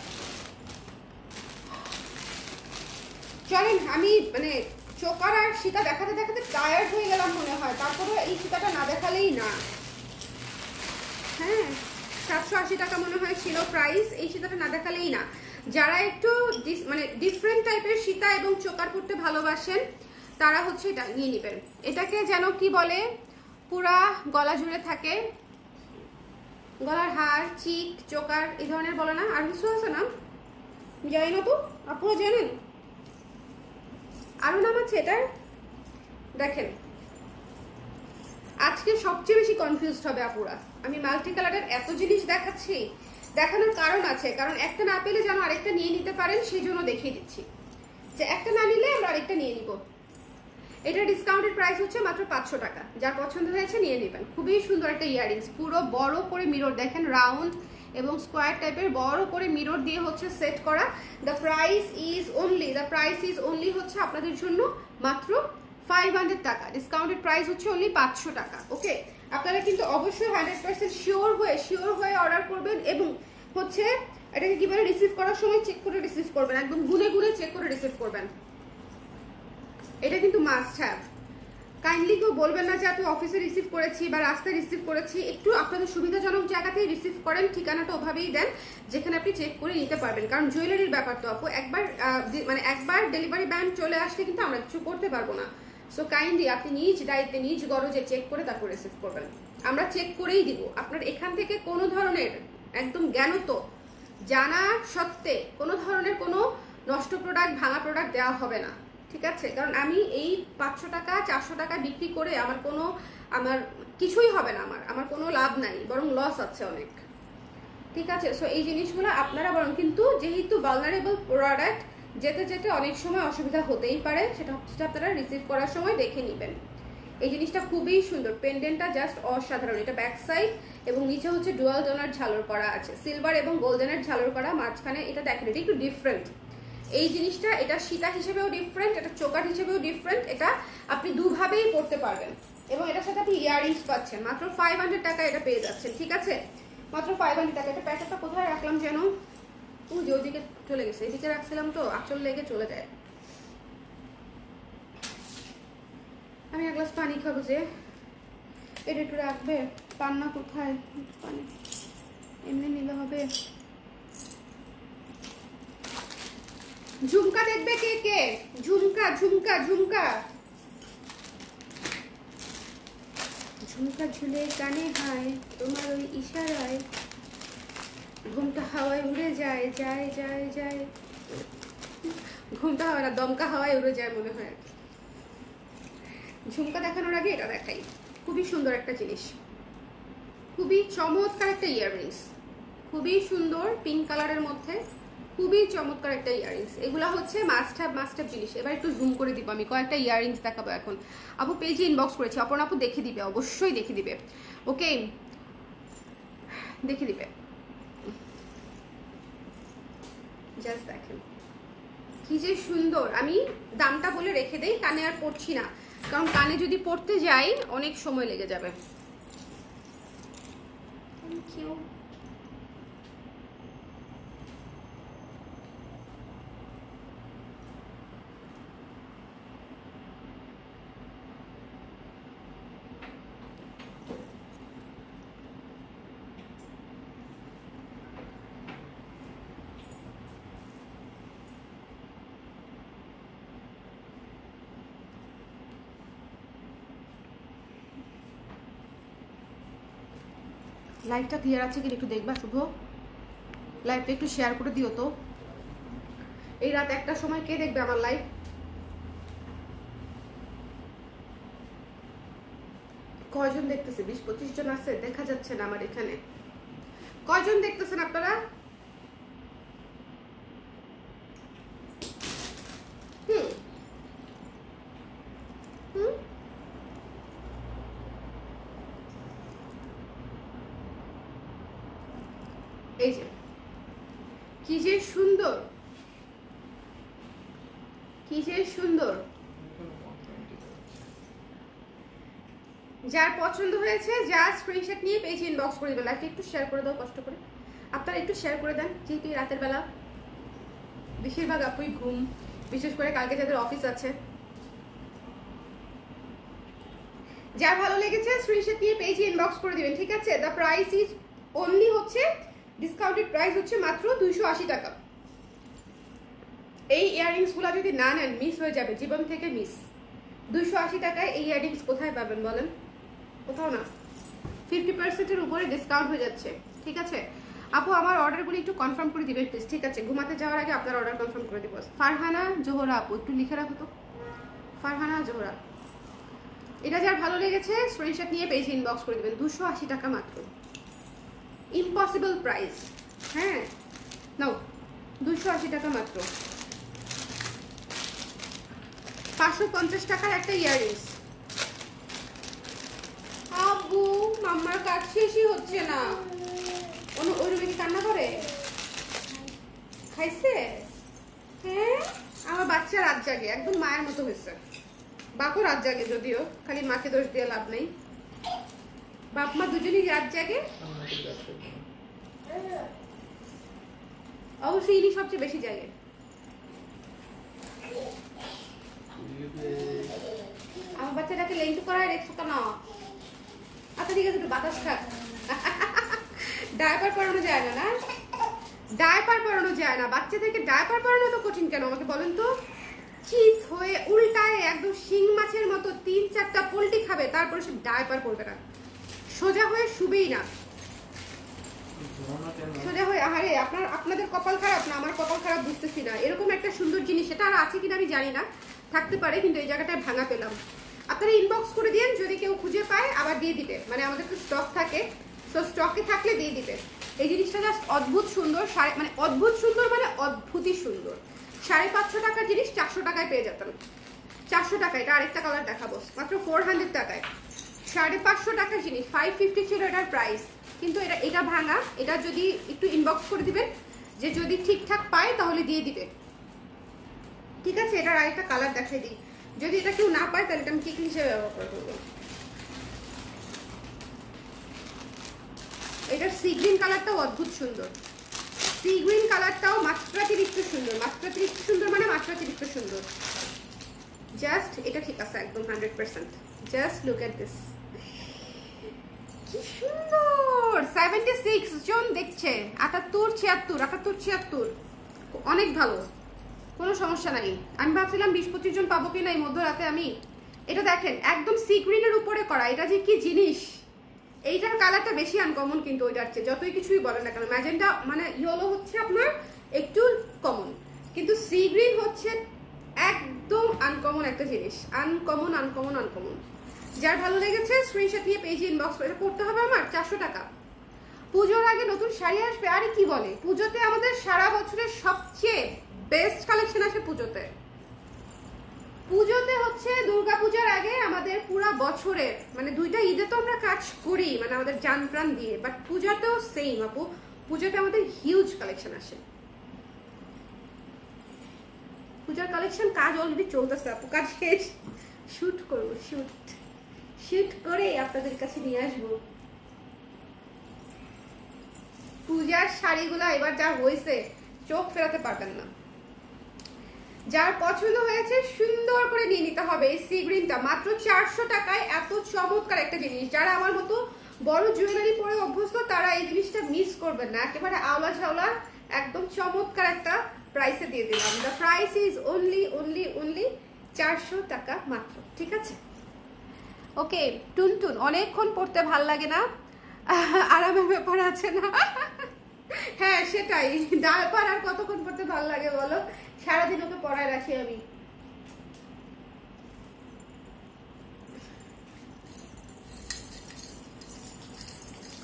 চলেন, আমি মানে চোকার আর সীতা দেখাতে দেখাতে টায়ার্ড হয়ে গেলাম মনে হয়, তারপরে এই সীতাটা না দেখালেই না। হ্যাঁ, 780 টাকা মনে হয় ছিল প্রাইস, এই সীতাটা না দেখালেই না। যারা একটু মানে ডিফারেন্ট টাইপের সীতা এবং চোকার পড়তে ভালোবাসেন তারা হচ্ছে এটা নিয়ে নেবেন। এটাকে যেন কি বলে, পুরা গলা জুড়ে থাকে, গলার হার, চিক, চোকার এই ধরনের বলে না, আর কিছু আছে না জানি না তো, আপনারা জানেন আরো নাম আছে এটার। দেখেন আজকে সবচেয়ে বেশি কনফিউজড হবে আপুরা, আমি মাল্টি কালারের এত জিনিস দেখাচ্ছি, দেখানোর কারণ আছে, কারণ একটা না পেলে যেন আরেকটা নিয়ে নিতে পারেন সেই জন্য দেখিয়ে দিচ্ছি, যে একটা না নিলে আমরা আরেকটা নিয়ে নিব। এটা ডিসকাউন্টেড প্রাইস হচ্ছে মাত্র 500 টাকা, যার পছন্দ হয়েছে নিয়ে নেবেন। খুবই সুন্দর একটা ইয়াররিংস, পুরো বড় করে মিরর দেখেন, রাউন্ড এবং স্কোয়ার টাইপের বড় করে মিরর দিয়ে হচ্ছে সেট করা। দ্য প্রাইস ইজ অনলি হচ্ছে আপনাদের জন্য মাত্র 500 টাকা। ডিসকাউন্টেড প্রাইস হচ্ছে অনলি 500 টাকা। ওকে, আপনারা কিন্তু অবশ্যই 100% শিওর হয়ে অর্ডার করবেন, এবং হচ্ছে এটাকে কিভাবে রিসিভ করার সময় চেক করে রিসিভ করবেন, একদম গুনে গুনে চেক করে রিসিভ করবেন। এটা কিন্তু মাস্ট হ্যাভ। কাইন্ডলি কেউ বলবেন না যে আপনি অফিসে রিসিভ করেছি বা রাস্তায় রিসিভ করেছি, একটু আপনাদের সুবিধাজনক জায়গাতেই রিসিভ করেন, ঠিকানাটা ওভাবেই দেন যেখানে আপনি চেক করে নিতে পারবেন, কারণ জুয়েলারির ব্যাপার তো আপু, একবার ডেলিভারি ব্যান চলে আসলে কিন্তু আমরা কিছু করতে পারবো না। সো কাইন্ডলি আপনি নিজ দায়িত্বে নিজ গরজে চেক করে তারপর রিসিভ করবেন, আমরা চেক করেই দিব। আপনার এখান থেকে কোনো ধরনের একদম জ্ঞানত জানা সত্ত্বে কোনো ধরনের কোনো নষ্ট প্রোডাক্ট, ভাঙা প্রোডাক্ট দেওয়া হবে না, ঠিক আছে? কারণ আমি এই 500 টাকা 400 টাকা বিক্রি করে আমার কিছুই হবে না, আমার কোনো লাভ নাই, বরং লস আছে অনেক, ঠিক আছে? সো এই জিনিসগুলো আপনারা বরং, কিন্তু যেহেতু ভালনারেবল প্রোডাক্ট, যেতে যেতে অনেক সময় অসুবিধা হতেই পারে, সেটা হচ্ছে আপনারা রিসিভ করার সময় দেখে নেবেন। এই জিনিসটা খুবই সুন্দর, পেন্ডেন্টটা জাস্ট অসাধারণ। এটা ব্যাক সাইড এবং নিচে হচ্ছে ডুয়াল ডোনার ঝালর করা আছে, সিলভার এবং গোল্ডেনের ঝালর করা, মাঝখানে এটা দেখেন, এটা একটু ডিফারেন্ট এই জিনিসটা। এটা সীতা হিসেবেও ডিফারেন্ট, এটা চোকার হিসেবেও ডিফারেন্ট, এটা আপনি দুভাবেই পড়তে পারবেন, এবং এটার সাথে আপনি ইয়াররিংস পাচ্ছেন। মাত্র 500 টাকা এটা পেয়ে যাচ্ছেন, ঠিক আছে? মাত্র 500 টাকা। এটা প্যাকেটটা কোথায় রাখলাম যেন, যে ওদিকে চলে গেছে, এদিকে রাখছিলাম তো আঁচল লেগে চলে যায়। আমি এক গ্লাস পানি খাবো, যে এটা একটু রাখবে, পান্না কোথায়, পানি এমনি নিলে হবে। ঝুমকা দেখবে কে কে? ঝুমকা ঝুমকা ঝুমকা ঝুমকা ঝুলে কানে হায়, তোমার ওই ইশারায় ঘুমটা হাওয়ায় উড়ে যায় যায় যায় যায়। ঘুমটা হয় না, দমকা হাওয়ায় উড়ে যায় মনে হয়। ঝুমকা দেখানোর আগে এটা দেখাই, খুবই সুন্দর একটা জিনিস, খুবই চমৎকার একটা ইয়াররিংস, খুবই সুন্দর পিঙ্ক কালারের মধ্যে, খুবই চমৎকার একটা ইয়াররিংস। এগুলো হচ্ছে মাস্ট হ্যাভ জিনিস। এবার একটু জুম করে দিব, আমি কয়েকটা ইয়াররিংস দেখাবো এখন। আপু পেজে ইনবক্স করেছি, অপর্ণা আপু দেখে দিবে, অবশ্যই দেখে দিবে, ওকে দেখে দিবে। জাস্ট দেখেন কি যে সুন্দর। আমি দামটা বলে রেখে দেই, কানে আর পড়ছি না, কারণ কানে যদি পড়তে যাই অনেক সময় লেগে যাবে। Thank you. লাইভটা ক্লিয়ার আছে কি একটু দেখবা শুভ, লাইভটা একটু শেয়ার করে দিও তো। এই রাত 1টার সময় কে দেখবে আমার লাইভ? কয়জন দেখতেছে? 20-25 জন আছে, দেখা যাচ্ছে না আমার এখানে। কয়জন দেখতেছেন আপনারা? এই যে কি যে সুন্দর, কি যে সুন্দর। যার পছন্দ হয়েছে যা স্ক্রিনশট নিয়ে পেজে ইনবক্স করে দেবেন। লাইভটা একটু শেয়ার করে দাও কষ্ট করে, আপনারা একটু শেয়ার করে দেন, যেহেতু রাতের বেলা বেশিরভাগ আপুই ঘুম, বিশেষ করে কালকে যাদের অফিস আছে। যার ভালো লেগেছে স্ক্রিনশট নিয়ে পেজে ইনবক্স করে দিবেন, ঠিক আছে? দ্য প্রাইস ইজ অনলি হচ্ছে ডিসকাউন্টেড প্রাইস হচ্ছে মাত্র 280 টাকা। এই ইয়াররিংসগুলো যদি না নেন মিস হয়ে যাবে, জীবন থেকে মিস। 280 টাকায় এই ইয়াররিংস কোথায় পাবেন বলেন? কোথাও না। 50%-এর উপরে ডিসকাউন্ট হয়ে যাচ্ছে, ঠিক আছে? আপু আমার অর্ডারগুলো একটু কনফার্ম করে দিবেন প্লিজ। ঠিক আছে, ঘুমাতে যাওয়ার আগে আপনার অর্ডার কনফার্ম করে দিব। ফারহানা জোহরা আপু, একটু লিখে রাখো তো, ফারহানা জোহরা। এটা যার ভালো লেগেছে স্ক্রিনশট নিয়ে পেজে ইনবক্স করে দেবেন। 280 টাকা মাত্র, ইম্পসিবল প্রাইস। হ্যাঁ নাও, 280 টাকা মাত্র। 550 টাকার একটা ইয়াররিংস। আব্বু মাম্মার কাজ শেষই হচ্ছে না। ওই রুমে কি কান্না করে? খাইছে? হ্যাঁ, আমার বাচ্চা রাত জাগে, একদম মায়ের মতো হয়েছে। বাপও রাত জাগে, যদিও খালি মাকে দোষ দিয়ে লাভ নেই। বাপ মা দুজনেই রাত জাগে। অবশ্যই ইনি সবচেয়ে বেশি জাগে। আমার বাচ্চাটাকে লেন্টু করায় রেখছো কেন? আচ্ছা ঠিক আছে, একটু বাতাস খাক। ডায়পার পরানো যায় না? না ডায়পার পরানো যায় না, বাচ্চাদেরকে ডায়পার পরানো তো কঠিন কেন আমাকে বলেন তো? চিজ হয়ে উল্টায় একদম শিং মাছের মতো 3-4টা পোল্টি খাবে, তারপরে সে ডায়পার পরবে না। সোজা হয়ে শুবেই না, সোজা হয়ে। আহারে আপনাদের কপাল খারাপ না আমার কপাল খারাপ, বুঝতেছি না। এরকম একটা সুন্দর জিনিস, সেটা আর আছে কিনা আমি জানি না, থাকতে পারে, কিন্তু এই জায়গাটায় ভাঙা পেলাম। আপনারা ইনবক্স করে দিন, যদি কেউ খুঁজে পায় আবার দিয়ে দিবে, মানে আমাদের তো স্টক থাকে, সো স্টকে থাকলে দিয়ে দিবে। এই জিনিসটা জাস্ট অদ্ভুত সুন্দর, মানে অদ্ভুত সুন্দর, মানে অদ্ভুতই সুন্দর। 550 টাকার জিনিস 400 টাকায় পেয়ে যেতেন। 400 টাকা। এটা আরেকটা কালার দেখাবো, মাত্র 400 টাকায়। 550 টাকার জিনিস 550 ছিল এটার প্রাইস, কিন্তু এটা ভাঙা। এটা যদি একটু ইনবক্স করে দিবেন, যে যদি ঠিকঠাক পায় তাহলে দিয়ে দিবে, ঠিক আছে? এটার আরেকটা কালার দেখাই দিই, যদি এটা কেউ না পায় তাহলে আমি টিকলি হিসেবে ব্যবহার করবো। এটার সি গ্রিন কালারটাও অদ্ভুত সুন্দর। সি গ্রিন কালারটাও মাত্রাতিরিক্ত সুন্দর, মাত্রাতিরিক্ত সুন্দর মানে মাত্রাতিরিক্ত সুন্দর। জাস্ট এটা ঠিক আছে একদম 100%। জাস্ট লুক এট দিস, কি সুন্দর। 76 জন দেখছে, 78, 76, অনেক ভালো, কোনো সমস্যা নাই। আমি ভাবছিলাম 20-25 জন পাবো কিনা এই মধ্যরাতে আমি। এটা দেখেন একদম সি গ্রিনের উপরে করা, এটা যে কি জিনিস। এইটার কালারটা বেশি আনকমন কিন্তু ওইটার চেয়ে, যতই কিছুই বলেন না কেন। ম্যাজেন্টা মানে ইয়েলো হচ্ছে আপনার একটু কমন, কিন্তু সি গ্রিন হচ্ছে একদম আনকমন একটা জিনিস। Uncommon uncommon uncommon. যার ভালো লেগেছে স্ক্রিনশট নিয়ে পেজে ইনবক্স করে। করতে হবে আমার 400 টাকা। পুজোর আগে নতুন শাড়ি আসবে, আরে কি বলে, পুজোতে আমাদের সারা বছরের সবচেয়ে বেস্ট কালেকশন আসে পুজোতে। পুজোতে হচ্ছে দুর্গাপূজার আগে আমাদের পুরা বছরের, মানে 2টা ঈদে তো আমরা কাজ করি, মানে আমাদের জান প্রাণ দিয়ে, বাট পূজাতেও সেম আপু। পুজোতে আমাদের হিউজ কালেকশন আসে। পূজার কালেকশন কাজ অলরেডি চলতেছে আপু, কাজ শেষ। শুট করবো, শুট করে আপনাদের কাছে নিয়ে আসবো। পূজার শাড়িগুলো এবার যা হয়েছে চোখ ফেরাতে পারবেন না। যার পছন্দ হয়েছে সুন্দর করে নিয়ে নিতে হবে। এই সি গ্রিনটা মাত্র 400 টাকায়, এত চমৎকার একটা জিনিস। যারা আমার মতো বড় জুয়েলারি পরে অভ্যস্ত তারা এই জিনিসটা মিস করবেন না। একেবারে আওলা ঝাওলা একদম চমৎকার একটা প্রাইসে দিয়ে দিলাম। দ্য প্রাইস ইজ অনলি 400 টাকা মাত্র, ঠিক আছে? ওকে টুনটুন, অনেকক্ষণ পড়তে ভাল লাগে না, আরামের ব্যাপার আছে না? হ্যাঁ সেটাই, ডায়পার আর কতক্ষণ পড়তে ভাল লাগে বলো? সারাদিন ওকে পড়ায় রাখি আমি।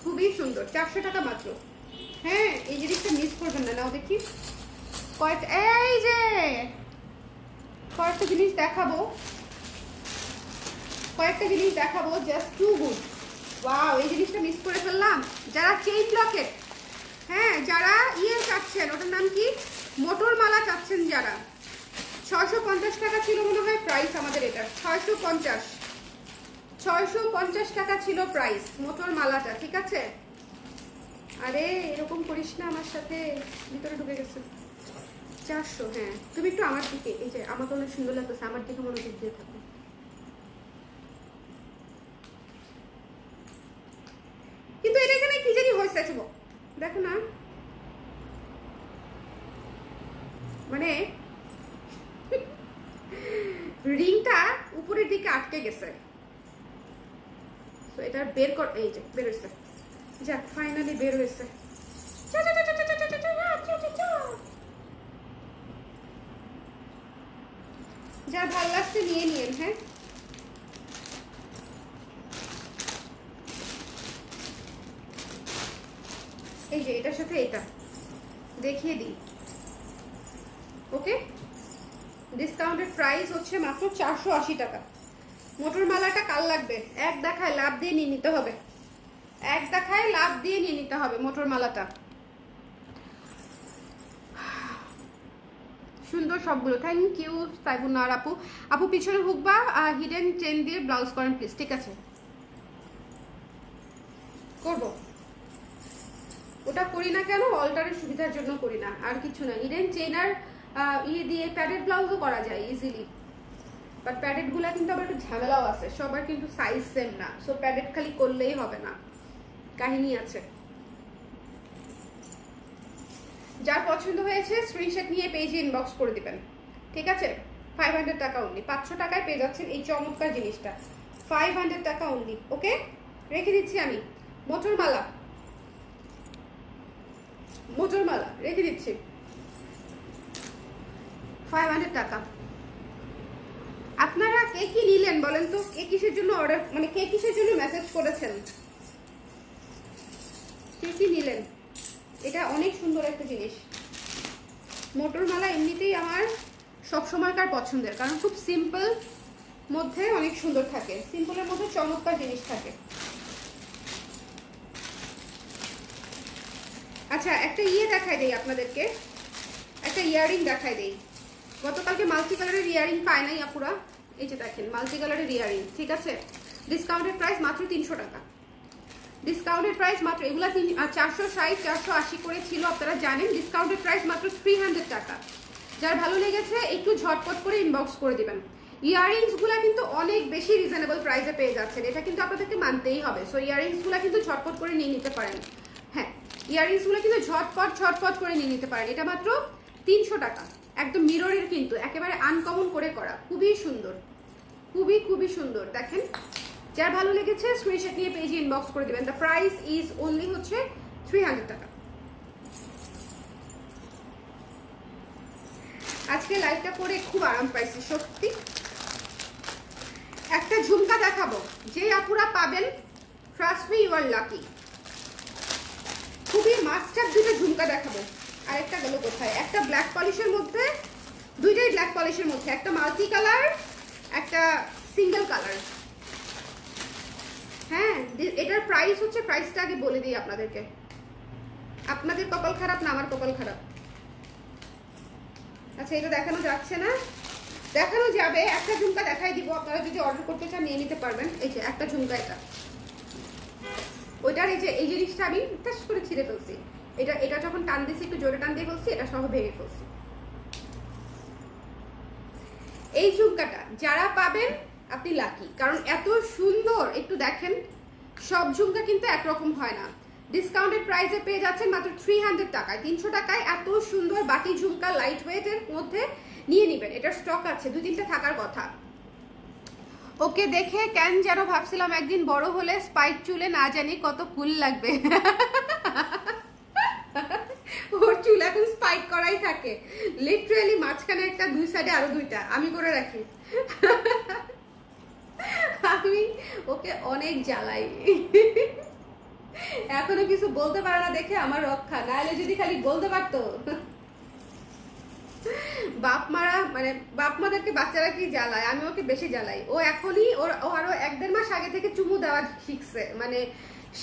খুবই সুন্দর, 400 টাকা মাত্র। হ্যাঁ এই জিনিসটা মিস করবেন না। নাও দেখি এই যে কয়েকটা জিনিস দেখাবো, জাস্ট টু গুড। ওয়াও, এই জিনিসটা মিস করে ফেললাম। যারা চেইন লকেট, হ্যাঁ যারা চাচ্ছেন, ওটার নাম কি, মোটর মালা চাচ্ছেন যারা, 650 টাকা ছিল মনে হয় প্রাইস আমাদের এটা। 650 টাকা ছিল প্রাইস মোটর মালাটা, ঠিক আছে? আরে এরকম করিস না আমার সাথে, ভিতরে ঢুকে গেছে। 400, হ্যাঁ তুমি একটু আমার দিকে, এই যে আমাকে অনেক সুন্দর লাগতেছে, আমার দিকে মনোযোগ দিয়ে থাকো। কিন্তু এটা এখানে কি জানি হয়েছে, দেখো না, মানে রিংটা উপরের দিকে আটকে গেছে, তো এটা বের কর, এই যে বের হয়েছে, যাক ফাইনালি বের হয়েছে। যা ভালো লাগছে নিয়ে নিয়েন। হ্যাঁ, এই যে এটার সাথে এটা দেখিয়ে দিই। ওকে, ডিসকাউন্টেড প্রাইস হচ্ছে মাত্র 480 টাকা। মোটর মালাটা কাল লাগবে, এক দেখায় লাভ দিয়ে নিয়ে নিতে হবে, এক দেখায় লাভ দিয়ে নিয়ে নিতে হবে মোটর মালাটা। সুন্দর সবগুলো, থ্যাংক ইউ সাইবুনার আপু। আপু পিছনে হুক বা হিডেন চেন দিয়ে ব্লাউজ করেন প্লিজ। ঠিক আছে, করব। ওটা করি না কেন, অল্টারের সুবিধার জন্য করি না, আর কিছু না। হিডেন চেন আর ইয়ে দিয়ে প্যাডেড ব্লাউজও করা যায় ইজিলি, বাট প্যাডেড গুলা কিন্তু আবার একটু ঝামেলাও আছে, সবার কিন্তু সাইজ সেম না, সো প্যাডেড খালি করলেই হবে না, কাহিনী আছে। যার পছন্দ হয়েছে স্ক্রিনশট নিয়ে পেজে ইনবক্স করে দিবেন। ঠিক আছে, 500 টাকা অনলি, 500 টাকায় পেয়ে যাচ্ছেন এই চমৎকার জিনিসটা, 500 টাকা অনলি। ওকে, রেখে দিচ্ছি আমি মোটরমালা, মোটরমালা রেখে দিচ্ছি 500 টাকা। আপনারা কে কি নিলেন বলেন তো, কে কিসের জন্য অর্ডার, মানে কে কিসের জন্য মেসেজ করেছেন, কে কি নিলেন? এটা অনেক সুন্দর একটা জিনিস। মোটরমালা এমনিতেই আমার সবসময়কার পছন্দের, কারণ খুব সিম্পল মধ্যে অনেক সুন্দর থাকে, সিম্পলের মধ্যে চমৎকার জিনিস থাকে। আচ্ছা, একটা ইয়ে দেখাই দেই আপনাদেরকে, একটা ইয়ারিং দেখাই দেই। গতকালকে মাল্টি কালারের ইয়ারিং পায় নাই আপুরা, এই যে দেখেন মাল্টি কালারের ইয়ারিং। ঠিক আছে, ডিসকাউন্টেড প্রাইস মাত্র 300 টাকা, ডিসকাউন্টেড প্রাইস মাত্র, এগুলা 460 480 করে ছিল আপনারা জানেন, ডিসকাউন্টেড প্রাইস মাত্র 300 টাকা। যার ভালো লেগেছে একটু ঝটপট করে ইনবক্স করে দিবেন। ইয়াররিংসগুলো কিন্তু অনেক বেশি রিজনেবল প্রাইসে পেয়ে যাচ্ছেন, এটা কিন্তু আপনাদেরকে মানতেই হবে। সো ইয়াররিংসগুলো কিন্তু ঝটপট করে নিয়ে নিতে পারেন। হ্যাঁ, ইয়াররিংসগুলো কিন্তু ঝটপট করে নিয়ে নিতে পারেন। এটা মাত্র 300 টাকা, একদম মিররের, কিন্তু একেবারে আনকমন করে করা, খুবই সুন্দর, খুবই সুন্দর। দেখেন, যার ভালো লেগেছে স্ক্রিনশট নিয়ে পেজে ইনবক্স করে দিবেন। দ্য প্রাইস ইজ অনলি হচ্ছে 300 টাকা। আজকে লাইভটা করে খুব আরাম পাইছি সত্যি। একটা ঝুমকা দেখাবো, যে আপুরা পাবেন trust me you are lucky. খুবই মাস্টার দুটো ঝুমকা দেখাবো। আর একটা গেল কোথায়, একটা ব্ল্যাক পলিশের মধ্যে, দুইটাই ব্ল্যাক পলিশের মধ্যে, একটা মাল্টি কালার, একটা সিঙ্গেল কালার। হ্যাঁ, এটার প্রাইস হচ্ছে, প্রাইসটা আগে বলে দিই আপনাদেরকে, আপনাদের কপাল খারাপ না আমার কপাল খারাপ। আচ্ছা, এটা দেখানো যাচ্ছে না, দেখানো যাবে। একটা ঝুমকা দেখাই দিব, আপনারা যদি অর্ডার করতে চান নিয়ে নিতে পারবেন। এই যে একটা ঝুমকা, এটা ওইটার এই জিনিসটা আমি টাচ করে ছিঁড়ে ফেলছি, এটা যখন টান দিয়েছি, একটু জোরে টান দিয়ে ফেলছি, এটা সহ ভেঙে ফেলছি। এই ঝুমকাটা যারা পাবেন আপনি লাকি, কারণ এত সুন্দর। একটু দেখেন, সব ঝুমকা কিন্তু একরকম হয় না। ডিসকাউন্টেড প্রাইসে পেয়ে যাচ্ছেন মাত্র 300 টাকায়, 300 টাকায় এত সুন্দর বাটি ঝুমকা লাইট ওয়েটের মধ্যে নিয়ে নেবেন। এটার স্টক আছে, 2-3টা থাকার কথা। ওকে দেখে কেন যেন ভাবছিলাম একদিন বড় হলে স্পাইক চুলে না জানি কত কুল লাগবে। ওর চুল এখন স্পাইক করাই থাকে, লিটারালি মাঝখানে একটা, দুই সাইডে আরো দুইটা আমি করে রাখি। আমি ওকে অনেক জ্বালাই, এখনো কিছু বলতে পারে না দেখে আমার রক্ষা, নাহলে যদি খালি বলতে পারতো। বাপ মারা, মানে বাপ মাদেরকে বাচ্চারা কি জ্বালায়, আমি ওকে বেশি জ্বালাই। ও এখনই ও আরো 1-1.5 মাস আগে থেকে চুমু দেওয়া শিখছে, মানে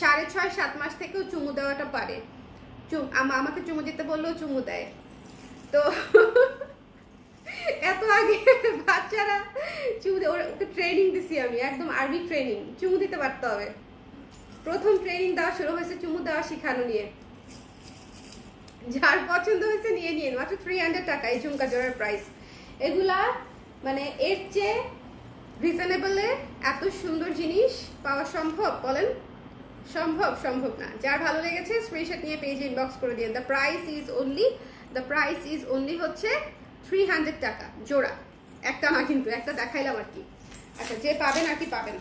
6.5-7 মাস থেকেও চুমু দেওয়াটা পারে। আমাকে চুমু দিতে বললেও চুমু দেয়। তো এত আগে বাচ্চারা চুমু দেয়, ওকে ট্রেনিং দিছি আমি, একদম আর্মি ট্রেনিং, চুমু দিতে পারতে হবে। প্রথম ট্রেনিং দেওয়া শুরু হয়েছে চুমু দেওয়া শেখানো নিয়ে। যার পছন্দ হয়েছে নিয়ে নিন, মাত্র 300 টাকা এই ঝুমকা জোড়ার প্রাইস। এগুলা মানে এর চেয়ে রিজনেবলে এত সুন্দর জিনিস পাওয়া সম্ভব বলেন? সম্ভব না। যার ভালো লেগেছে স্ক্রিনশট নিয়ে পেজে ইনবক্স করে দিন। দ্য প্রাইস ইজ অনলি হচ্ছে 300 টাকা জোড়া। একটা না কিন্তু, একটা দেখাইলাম আর কি। আচ্ছা, যে পাবেন আর কি পাবেন।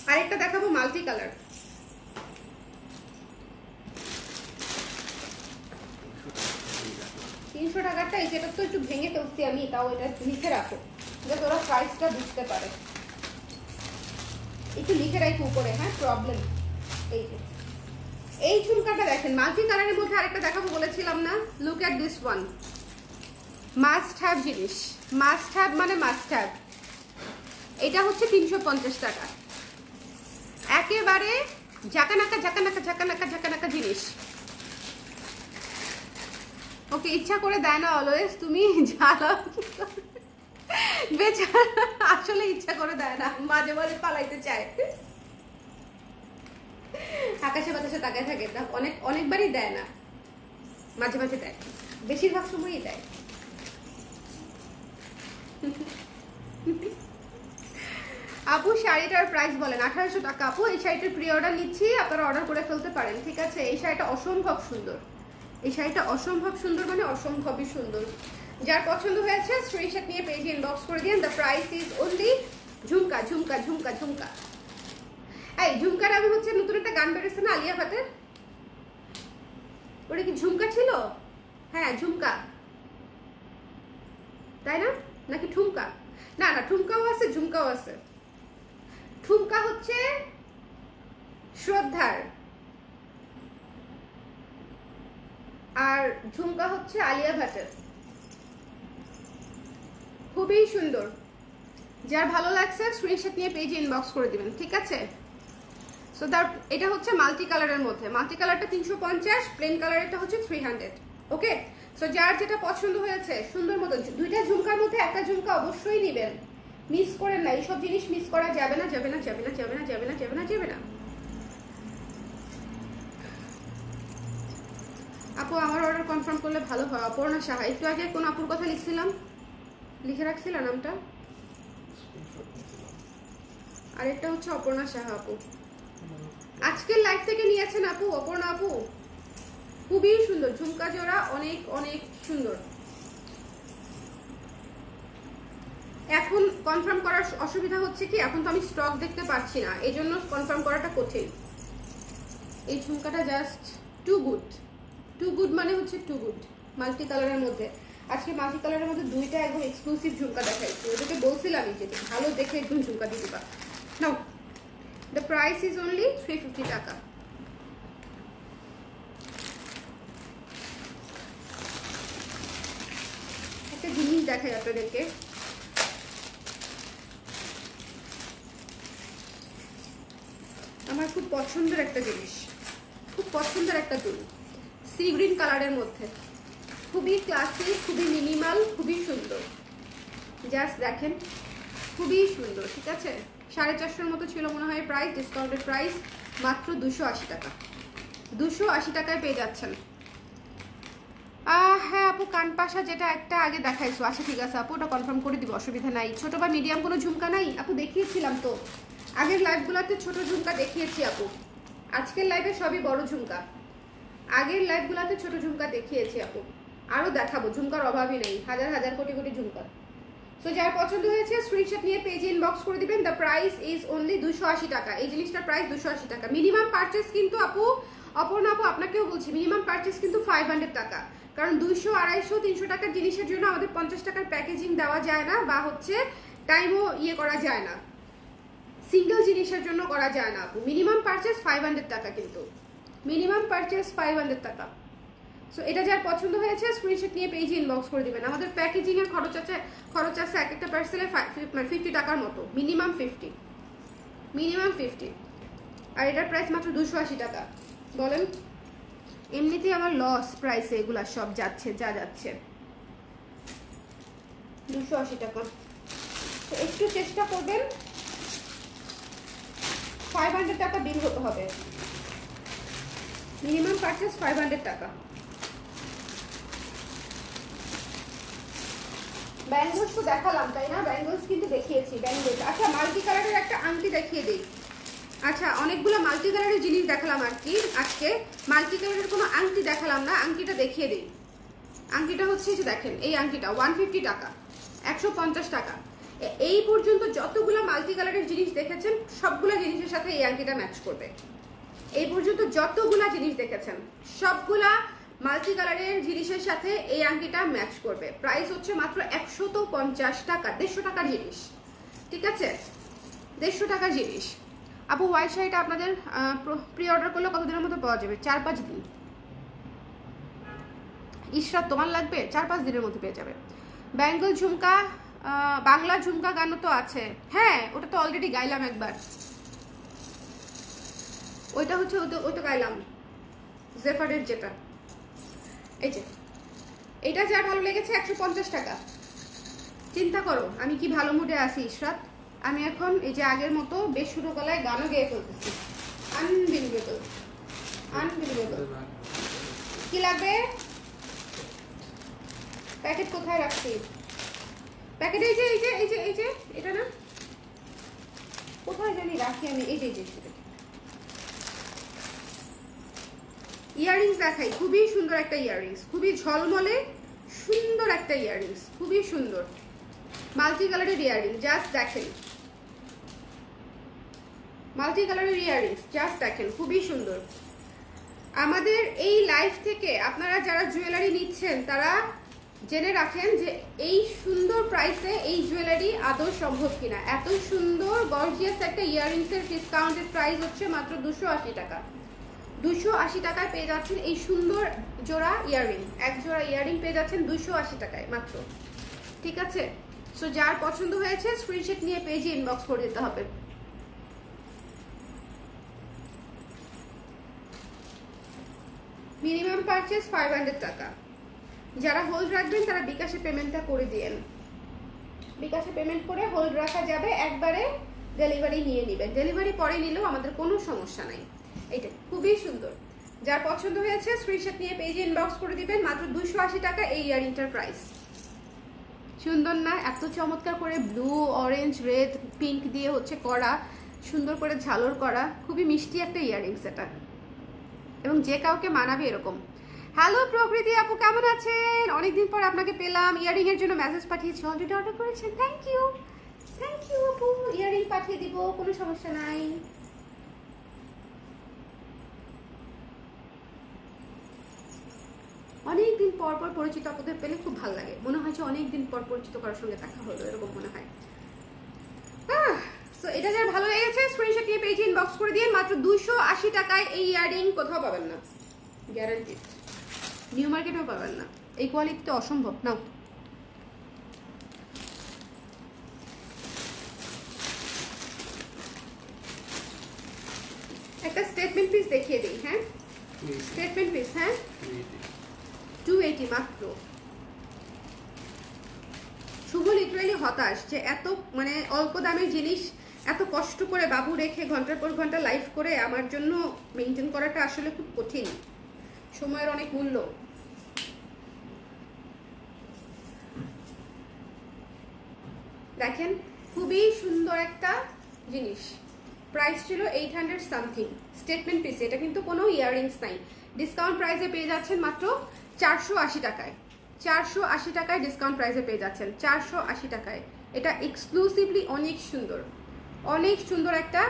আরেকটা দেখাবো মাল্টি কালার। টাকাটা, এই যেটা তো একটু ভেঙে ফেলছি আমি, তাও এটা লিখে রাখো যাতে ওরা প্রাইসটা বুঝতে পারে। একটু লিখে রাখি উপরে, হ্যাঁ, প্রবলেম। এই যে এই ঝুমকাটা দেখেন, মাল্টি কালারের মধ্যে আরেকটা দেখাবো বলেছিলাম না? Look at this one, must have জিনিস, মাস্ট হ্যাভ মানে মাস্ট হ্যাভ। এটা হচ্ছে 350 টাকা, একেবারে ঝাঁকানাকা ঝাঁকানাকা ঝাঁকানাকা ঝাঁকানাকা জিনিস। ওকে ইচ্ছা করে দেয় না অলওয়েজ, তুমি জ্বালাও বেচারা, আসলে ইচ্ছা করে দেয় না, মাঝে মাঝে পালাইতে চায়, আকাশে বাতাসে তাকায় থাকে, অনেকবারই দেয় না, মাঝে মাঝে দেয়, বেশিরভাগ সময়ই দেয়। আপু শাড়িটার প্রাইস বলেন। 1800 টাকা আপু। এই শাড়িটার প্রি অর্ডার নিচ্ছি, আপনারা অর্ডার করে ফেলতে পারেন, ঠিক আছে? এই শাড়িটা অসম্ভব সুন্দর, এই শাড়িটা অসম্ভব সুন্দর, মানে অসম্ভবই সুন্দর। যার পছন্দ হয়েছে স্ক্রিনশট নিয়ে পেজে ইনবক্স করে দিন। দ্য প্রাইস ইজ অনলি ঝুমকা ঝুমকা ঝুমকা ঝুমকা। এই ঝুমকার আমি হচ্ছে নতুন একটা গান বেরোচ্ছে না আলিয়া ভাটের, ওটা কি ঝুমকা ছিল? হ্যাঁ ঝুমকা, তাই না? নাকি ঠুমকা? না না, ঠুমকাও আছে ঝুমকাও আছে। ঠুমকা হচ্ছে শ্রদ্ধার, আর ঝুমকা হচ্ছে আলিয়া ভাটের। খুবই সুন্দর, যার ভালো লাগছে স্ক্রিনশট নিয়ে পেজে ইনবক্স করে দিবেন, ঠিক আছে? সো এটা হচ্ছে মাল্টি কালারের মধ্যে, মাল্টি কালারটা 350, প্লেন কালারেরটা হচ্ছে 300। ওকে, সো যার যেটা পছন্দ হয়েছে সুন্দর মতো, দুইটা ঝুমকার মধ্যে একটা ঝুমকা অবশ্যই নেবেন, মিস করেন না, এইসব জিনিস মিস করা যাবে না, যাবে না, যাবে না, যাবে না, যাবে না, যাবে না, যাবে না। আপু আমার অর্ডার কনফার্ম করলে ভালো হয়। অপর্ণা সাহা, একটু আগে কোন আপুর কথা লিখছিলাম, লিখে রাখছিলাম নামটা, আরেকটা হচ্ছে অপর্ণা সাহা আপু, আজকের লাইভ থেকে নিয়েছেন আপু, অপর্ণা আপু। খুবই সুন্দর ঝুমকা জোড়া, অনেক অনেক সুন্দর। এখন কনফার্ম করার অসুবিধা হচ্ছে কি, এখন তো আমি স্টক দেখতে পাচ্ছি না, এই জন্য কনফার্ম করাটা কঠিন। এই ঝুমকাটা just too good, too good মানে হচ্ছে টু গুড। মাল্টি কালারের মধ্যে, আজকে মাল্টি কালারের মধ্যে দুইটা একদম এক্সক্লুসিভ ঝুমকা দেখাইছি, ওদেরকে বলছিলামই যে ভালো দেখে একদম ঝুমকা দিয়ে দিবা। নাও, দ্য প্রাইস ইজ অনলি 350 টাকা। একটা জিনিস দেখাই আপনাদেরকে, আমার খুব পছন্দের একটা জিনিস, খুব পছন্দের একটা দুল, সি গ্রিন কালারের মধ্যে, খুবই ক্লাসি, খুবই মিনিমাল, খুবই সুন্দর। জাস্ট দেখেন, খুবই সুন্দর, ঠিক আছে? 450 মতো ছিল মনে হয় প্রাইস, ডিসকাউন্টেড প্রাইস মাত্র 280 টাকা। 280 টাকায় পেয়ে যাচ্ছেন। হ্যাঁ আপু, কানপাশা যেটা একটা আগে দেখাইছো, আচ্ছা ঠিক আছে আপু, ওটা কনফার্ম করে দিব, অসুবিধা নাই। ছোট বা মিডিয়াম কোনো ঝুমকা নাই আপু? দেখিয়েছিলাম তো আগের লাইভগুলোতে, ছোট ঝুমকা দেখিয়েছি আপু। আজকের লাইভে সবই বড় ঝুমকা, আগের লাইভগুলোতে ছোট ঝুমকা দেখিয়েছি আপু, আরও দেখাবো, ঝুমকার অভাবই নেই, হাজার হাজার কোটি কোটি ঝুমকা। সো যার পছন্দ হয়েছে স্ক্রিনশট নিয়ে পেজে ইনবক্স করে দিবেন। দ্য প্রাইস ইজ অনলি 280 টাকা। এই জিনিসটার প্রাইস 280 টাকা। মিনিমাম পারচেস কিন্তু আপু, অপর্ণা আপু আপনাকেও বলছি, মিনিমাম পারচেস কিন্তু 500 টাকা, কারণ 200, 250, 300 টাকার জিনিসের জন্য আমাদের 50 টাকার প্যাকেজিং দেওয়া যায় না, বা হচ্ছে টাইমও ইয়ে করা যায় না, সিঙ্গেল জিনিসের জন্য করা যায় না আপু। মিনিমাম পারচেস 500 টাকা, কিন্তু মিনিমাম পারচেস 500 টাকা। সো এটা যার পছন্দ হয়েছে স্ক্রিনশট নিয়ে পেজে ইনবক্স করে দিবেন। আমাদের প্যাকেজিং এর খরচ আছে এক একটা পার্সেলে 50 টাকার মতো, মিনিমাম 50, মিনিমাম 50, আর এটার প্রাইস মাত্র 280 টাকা। বলেন, এমনিতেই আমার লস প্রাইসে এগুলা সব যাচ্ছে, যা যাচ্ছে 280 টাকা। তো একটু চেষ্টা করবেন, 500 টাকা বিল হতে হবে, মিনিমাম পারচেস 500 টাকা। ব্যাঙ্গলস তো দেখালাম তাই না? ব্যাঙ্গলস কিন্তু দেখিয়েছি, ব্যাঙ্গলস। আচ্ছা মাল্টি কালারের একটা আংটি দেখিয়ে দিই। আচ্ছা অনেকগুলো মাল্টি কালারের জিনিস দেখালাম আর কি, আজকে মাল্টি কালারের কোনো আংটি দেখালাম না, আংটিটা দেখিয়ে দিই। আংটিটা হচ্ছে যে দেখেন এই আংটিটা 150 টাকা, 150 টাকা। এই পর্যন্ত যতগুলা মাল্টি কালারের জিনিস দেখেছেন সবগুলা জিনিসের সাথে এই আংটিটা ম্যাচ করবে। এই পর্যন্ত যতগুলা জিনিস দেখেছেন সবগুলা মাল্টি কালারের জিনিসের সাথে এই আংটিটা ম্যাচ করবে। প্রাইস হচ্ছে মাত্র 150 টাকা, 150 টাকার জিনিস, ঠিক আছে, 150 টাকার জিনিস। আপু হোয়াইট শাড়িটা আপনাদের প্রি অর্ডার করলে কতদিনের মধ্যে পাওয়া যাবে? 4-5 দিন। ইশরাত তোমার লাগবে? 4-5 দিনের মধ্যে পেয়ে যাবে। ব্যাঙ্গল ঝুমকা, বাংলা ঝুমকা গানও তো আছে। হ্যাঁ, ওটা তো অলরেডি গাইলাম একবার। ওইটা হচ্ছে ওইটা গাইলাম জেফারের যেটা। এই যে এটা যার ভালো লেগেছে 150 টাকা। চিন্তা করো আমি কি ভালো মুডে আছি ইশরাত। আমি এখন এই যে আগের মতো বেশ শুরু গলায় গানও গেয়ে ফেলতেছি। Unbelievable, unbelievable. কি লাগবে? প্যাকেট কোথায় রাখছি? প্যাকেট এই যে এই যে এই যে এই যে এটা না, কোথায় জানি রাখি আমি। এই যে এই যে ইয়াররিংস দেখাই। খুবই সুন্দর একটা ইয়াররিংস, খুবই ঝলমলে সুন্দর একটা ইয়াররিংস, খুবই সুন্দর মাল্টি কালারের ইয়াররিং। জাস্ট দেখেন মাল্টি কালারের ইয়াররিংস, জাস্ট দেখেন খুবই সুন্দর। আমাদের এই লাইফ থেকে আপনারা যারা জুয়েলারি নিচ্ছেন তারা জেনে রাখেন যে এই সুন্দর প্রাইসে এই জুয়েলারি আদৌ সম্ভব কিনা। এত সুন্দর গর্জিয়াস একটা ইয়াররিংসের ডিসকাউন্টেড প্রাইস হচ্ছে মাত্র 280 টাকা। 280 টাকায় পেয়ে যাচ্ছেন এই সুন্দর জোড়া ইয়াররিং। এক জোড়া ইয়াররিং পেয়ে যাচ্ছেন 280 টাকায় মাত্র, ঠিক আছে। সো যার পছন্দ হয়েছে স্ক্রিনশট নিয়ে পেজে ইনবক্স করে দিতে হবে। মিনিমাম পারচেজ 500 টাকা। যারা হোল্ড রাখবেন তারা বিকাশে পেমেন্টটা করে দিয়েন। বিকাশে পেমেন্ট করে হোল্ড রাখা যাবে, একবারে ডেলিভারি নিয়ে নেবেন। ডেলিভারি পরে নিলেও আমাদের কোনো সমস্যা নাই। এইটা খুবই সুন্দর। যার পছন্দ হয়েছে স্ক্রিনশট নিয়ে পেজে ইনবক্স করে দিবেন। মাত্র 280 টাকা এই ইয়াররিংটার প্রাইস। সুন্দর না? এত চমৎকার করে ব্লু, অরেঞ্জ, রেড, পিঙ্ক দিয়ে হচ্ছে করা, সুন্দর করে ঝালর করা, খুবই মিষ্টি একটা ইয়াররিংস এটা, এবং যে কাউকে মানাবে এরকম। হ্যালো প্রকৃতি আপু, কেমন আছেন? অনেকদিন পর আপনাকে পেলাম। ইয়াররিং এর জন্য মেসেজ পাঠিয়েছি, অলরেডি অর্ডার করেছেন। থ্যাংক ইউ, থ্যাংক ইউ আপু। ইয়াররিং পাঠিয়ে দিব, কোনো সমস্যা নাই। অনেকদিন পর পর পরিচিত আপুদের পেলে খুব ভালো লাগে। মনে হয় যে অনেকদিন পর পরিচিত কারোর সঙ্গে দেখা হলো, এরকম মনে হয়। সো এটা যার ভালো লেগেছে স্ক্রিনশট নিয়ে পেজে ইনবক্স করে দিন। মাত্র 280 টাকায় এই ইয়াররিং কোথাও পাবেন না, গ্যারান্টি। নিউ মার্কেটেও পাবেন না, এই কোয়ালিটিতে অসম্ভব। নাও একটা স্টেটমেন্ট পিস দেখিয়ে দিই। হ্যাঁ, স্টেটমেন্ট পিস। হ্যাঁ, 280 মাত্র। শুভ লিটারালি হতাশ যে এত মানে অল্প দামের জিনিস এত কষ্ট করে বাবু রেখে ঘন্টার পর ঘন্টা লাইভ করে আমার জন্য মেনটেন করাটা আসলে খুব কঠিন, সময়ের অনেক মূল্য। দেখেন খুবই সুন্দর একটা জিনিস। প্রাইস ছিল 800 সামথিং। স্টেটমেন্ট পিস, এটা কিন্তু কোনো ইয়াররিংস নাই। ডিসকাউন্ট প্রাইসে পেয়ে যাচ্ছেন মাত্র 480 টাকায়। 480 টাকায় ডিসকাউন্ট প্রাইসে পেয়ে যাচ্ছেন, 480 টাকায়। এটা এক্সক্লুসিভলি অনেক সুন্দর, অনেক সুন্দর একটা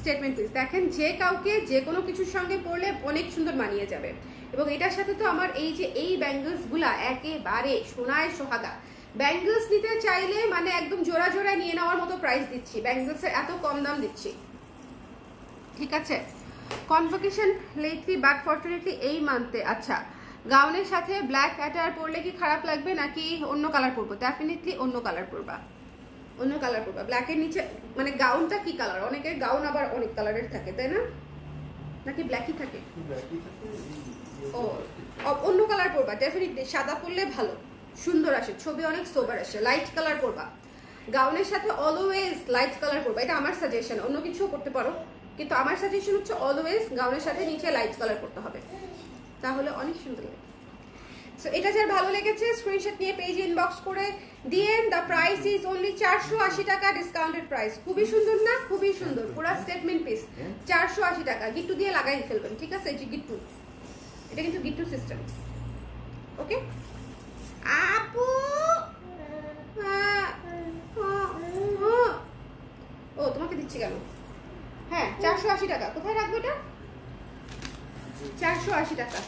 স্টেটমেন্ট পিস। দেখেন যে কাউকে যে কোনো কিছুর সঙ্গে পরলে অনেক সুন্দর মানিয়ে যাবে। এবং এটার সাথে তো আমার এই যে এই ব্যাঙ্গলসগুলা একেবারে সোনায় সোহাগা। ব্যাঙ্গলস নিতে চাইলে মানে একদম জোড়া জোড়া নিয়ে নেওয়ার মতো প্রাইস দিচ্ছি, ব্যাঙ্গলসের এত কম দাম দিচ্ছি, ঠিক আছে। কনভোকেশন লেটলি বাট ফর্চুনেটলি এই মান্থে। আচ্ছা, গাউনের সাথে ব্ল্যাক অ্যাটায়ার পরলে কি খারাপ লাগবে নাকি অন্য কালার পরবো? ডেফিনেটলি অন্য কালার পরবা, অন্য কালার পরবা। ব্ল্যাকের নিচে মানে গাউনটা কি কালার? অনেকের গাউন আবার অনেক কালারের থাকে, তাই না? নাকি ব্ল্যাকই থাকে? ও, অন্য কালার পরবা ডেফিনেটলি। সাদা পরলে ভালো সুন্দর আসে, ছবি অনেক সোবার আসে। লাইট কালার পরবা, গাউনের সাথে অলওয়েজ লাইট কালার পরবা। এটা আমার সাজেশন, অন্য কিছুও করতে পারো, কিন্তু আমার সাজেশন হচ্ছে অলওয়েজ গাউনের সাথে নিচে লাইট কালার করতে হবে, তাহলে অনেক সুন্দর লাগে। সো এটা যার ভালো লেগেছে স্ক্রিনশট নিয়ে পেজে ইনবক্স করে দিয়েন। দ্য প্রাইস ইজ অনলি 480 টাকা, ডিসকাউন্টেড প্রাইস। খুবই সুন্দর না? খুবই সুন্দর, পুরো স্টেটমেন্ট পিস। 480 টাকা। গিট্টু দিয়ে লাগাই ফেলবেন, ঠিক আছে? যে গিট্টু, এটা কিন্তু গিট্টু সিস্টেম, ওকে। আপু ও তোমাকে দিচ্ছি কেন? হ্যাঁ 480 টাকা। কোথায় রাখবো এটা? 480 টাকা।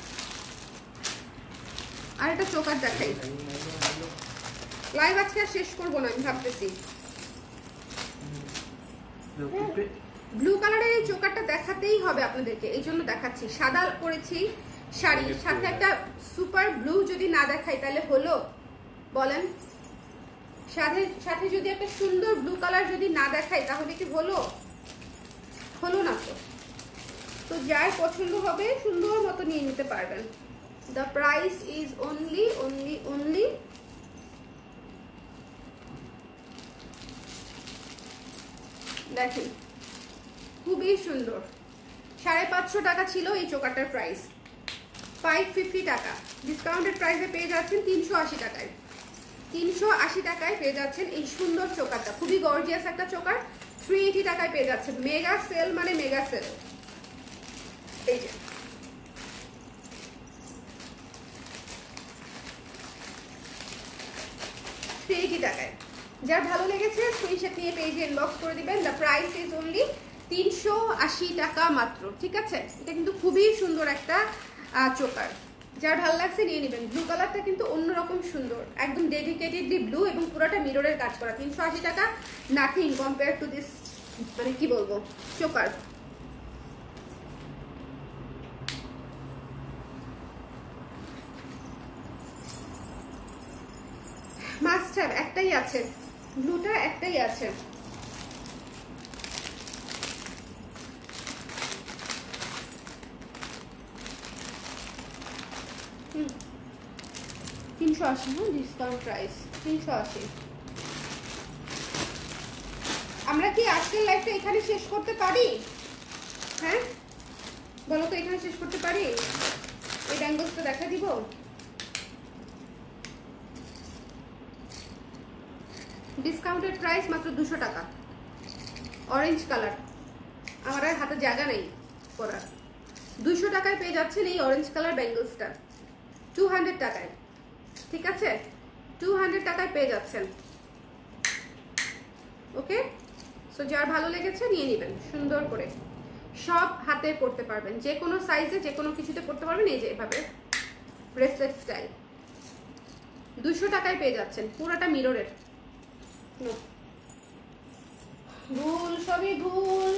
আর এটা চোকার দেখাই। লাইভ আজকে আর শেষ করবো না আমি ভাবতেছি। ব্লু কালারের এই চোকারটা দেখাতেই হবে আপনাদেরকে, এই জন্য দেখাচ্ছি। সাদা করেছি শাড়ির সাথে একটা সুপার ব্লু যদি না দেখাই তাহলে হলো বলেন? সাথে যদি একটা সুন্দর ব্লু কালার যদি না দেখাই তাহলে কি হলো? হলো না তো। তো যার পছন্দ হবে সুন্দর মতো নিয়ে নিতে পারবেন। দ্য প্রাইস ইজ অনলি দেখেন খুবই সুন্দর। 550 টাকা ছিল এই চোকারটার প্রাইস, 550 টাকা। ডিসকাউন্টেড প্রাইসে পেয়ে যাচ্ছেন 380 টাকায়। 380 টাকায় পেয়ে যাচ্ছেন এই সুন্দর চোকারটা। খুবই গর্জিয়াস একটা চোকার। 380 টাকায় পেয়ে যাচ্ছেন। মেগা সেল মানে মেগা সেল। এই যে টাকায়। যার ভালো লেগেছে স্ক্রিনশট নিয়ে পেজে ইনবক্স করে দিবেন। দ্য প্রাইস ইজ অনলি 380 টাকা মাত্র। ঠিক আছে, এটা কিন্তু খুবই সুন্দর একটা চোকার। যার ভালো লাগছে নিয়ে নেবেন। ব্লু কালারটা কিন্তু অন্যরকম সুন্দর, একদম ডেডিকেটেডলি ব্লু এবং পুরোটা মিররের কাজ করা। 380 টাকা নাথিং কম্পেয়ার টু দিস, মানে কি বলবো, চোকার। মাস্ট হ্যাভ একটাই আছে, ব্লুটা একটাই আছে। হুম 380 না ডিসকাউন্ট প্রাইস 380। আমরা কি আজকের লাইভটা এখানে শেষ করতে পারি? হ্যাঁ বলো তো, এখানে শেষ করতে পারি? এই ব্যাঙ্গলসটা দেখা দিব। ডিসকাউন্টেড প্রাইস মাত্র 200 টাকা। অরেঞ্জ কালার, আমার আর হাতে জায়গা নেই পরার। 200 টাকায় পেয়ে যাচ্ছেন এই অরেঞ্জ কালার ব্যাঙ্গলসটা 200 টাকায়। ঠিক আছে, 200 টাকায় পেয়ে যাচ্ছেন। ওকে, সো যার ভালো লেগেছে নিয়ে নেবেন। সুন্দর করে সব হাতে পরতে পারবেন, যে কোনো সাইজে যে কোনো কিছুতে পরতে পারবেন। এই যে এভাবে ব্রেসলেট স্টাইল 200 টাকায় পেয়ে যাচ্ছেন। পুরোটা মিররের। ভুল, সবই ভুল,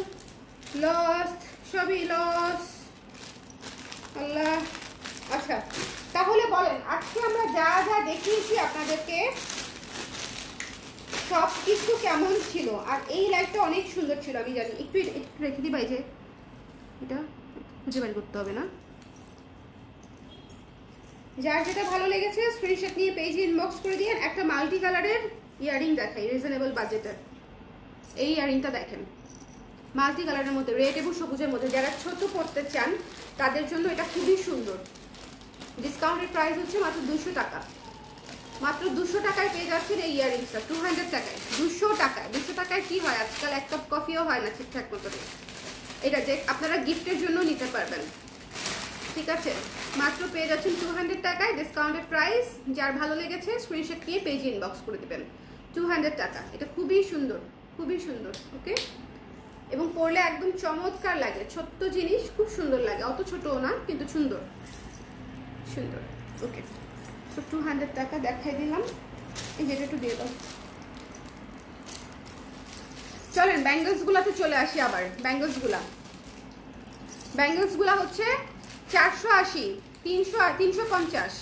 লস, সবই লস। আল্লাহ। আচ্ছা তাহলে বলেন আজকে আমরা যা যা দেখিয়েছি আপনাদেরকে সব কিছু কেমন ছিল? আর এই লাইভটা অনেক সুন্দর ছিল আমি জানি। একটু রেখে দিই ভাই, যে এটা খুঁজে বের করতে হবে না। যার যেটা ভালো লেগেছে স্ক্রিনশট নিয়ে পেজে ইনবক্স করে দিয়েন। একটা মাল্টি কালারের ইয়ারিং দেখাই রিজনেবল বাজেটের। এই ইয়ারিংটা দেখেন, মাল্টি কালারের মধ্যে রেড এবং সবুজের মধ্যে। যারা ছোট পড়তে চান তাদের জন্য এটা খুবই সুন্দর। ডিসকাউন্টেড প্রাইস হচ্ছে মাত্র 200 টাকা। মাত্র 200 টাকায় পেয়ে যাচ্ছেন এই ইয়ারিংসটা 200 টাকায়। 200 টাকায়, 200 টাকায় কি হয় আজকাল? এক কাপ কফিও হয় না ঠিকঠাক মতো। এটা যে আপনারা গিফটের জন্য নিতে পারবেন। ঠিক আছে, মাত্র পেয়ে যাচ্ছেন 200 টাকায় ডিসকাউন্টেড প্রাইস। যার ভালো লেগেছে স্ক্রিনশট নিয়ে পেজে ইনবক্স করে দেবেন। 200 টাকা। এটা খুবই সুন্দর, খুবই সুন্দর। ওকে, এবং পরলে একদম চমৎকার লাগে। ছোট্ট জিনিস খুব সুন্দর লাগে, অত ছোটও না কিন্তু সুন্দর সুন্দর। ওকে, তো 200 টাকা দেখাই দিলাম। এই যেটা একটু দিয়ে দাও। চলেন ব্যাঙ্গলসগুলোতে চলে আসি আবার। ব্যাঙ্গলসগুলা হচ্ছে 480, 350,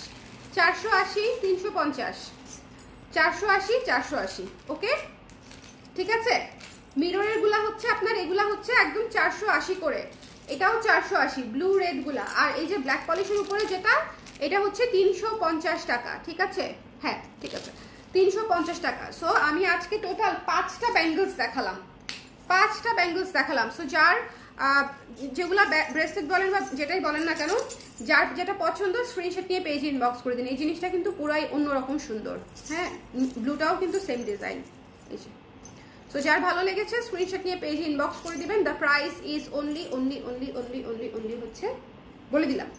480, 350, 480, 480। ওকে ঠিক আছে। মিররের গুলা হচ্ছে আপনার, এগুলা হচ্ছে একদম 480 করে। এটাও 480 ব্লু রেড গুলা। আর এই যে ব্ল্যাক পলিশের উপরে যেটা, এটা হচ্ছে 350 টাকা। ঠিক আছে, হ্যাঁ ঠিক আছে 350 টাকা। সো আমি আজকে টোটাল 5টা ব্যাঙ্গলস দেখালাম, 5টা ব্যাঙ্গলস দেখালাম। সো যার যেগুলা ব্রেসলেট বলেন বা যেটাই বলেন না কেন, যার যেটা পছন্দ স্ক্রিনশট নিয়ে পেজে ইনবক্স করে দিন। এই জিনিসটা কিন্তু পুরাই অন্যরকম সুন্দর। হ্যাঁ, ব্লুটাও কিন্তু সেম ডিজাইন। এই যে, সো যার ভালো লেগেছে স্ক্রিনশট নিয়ে পেজে ইনবক্স করে দিবেন। দ্য প্রাইস ইজ অনলি হচ্ছে বলে দিলাম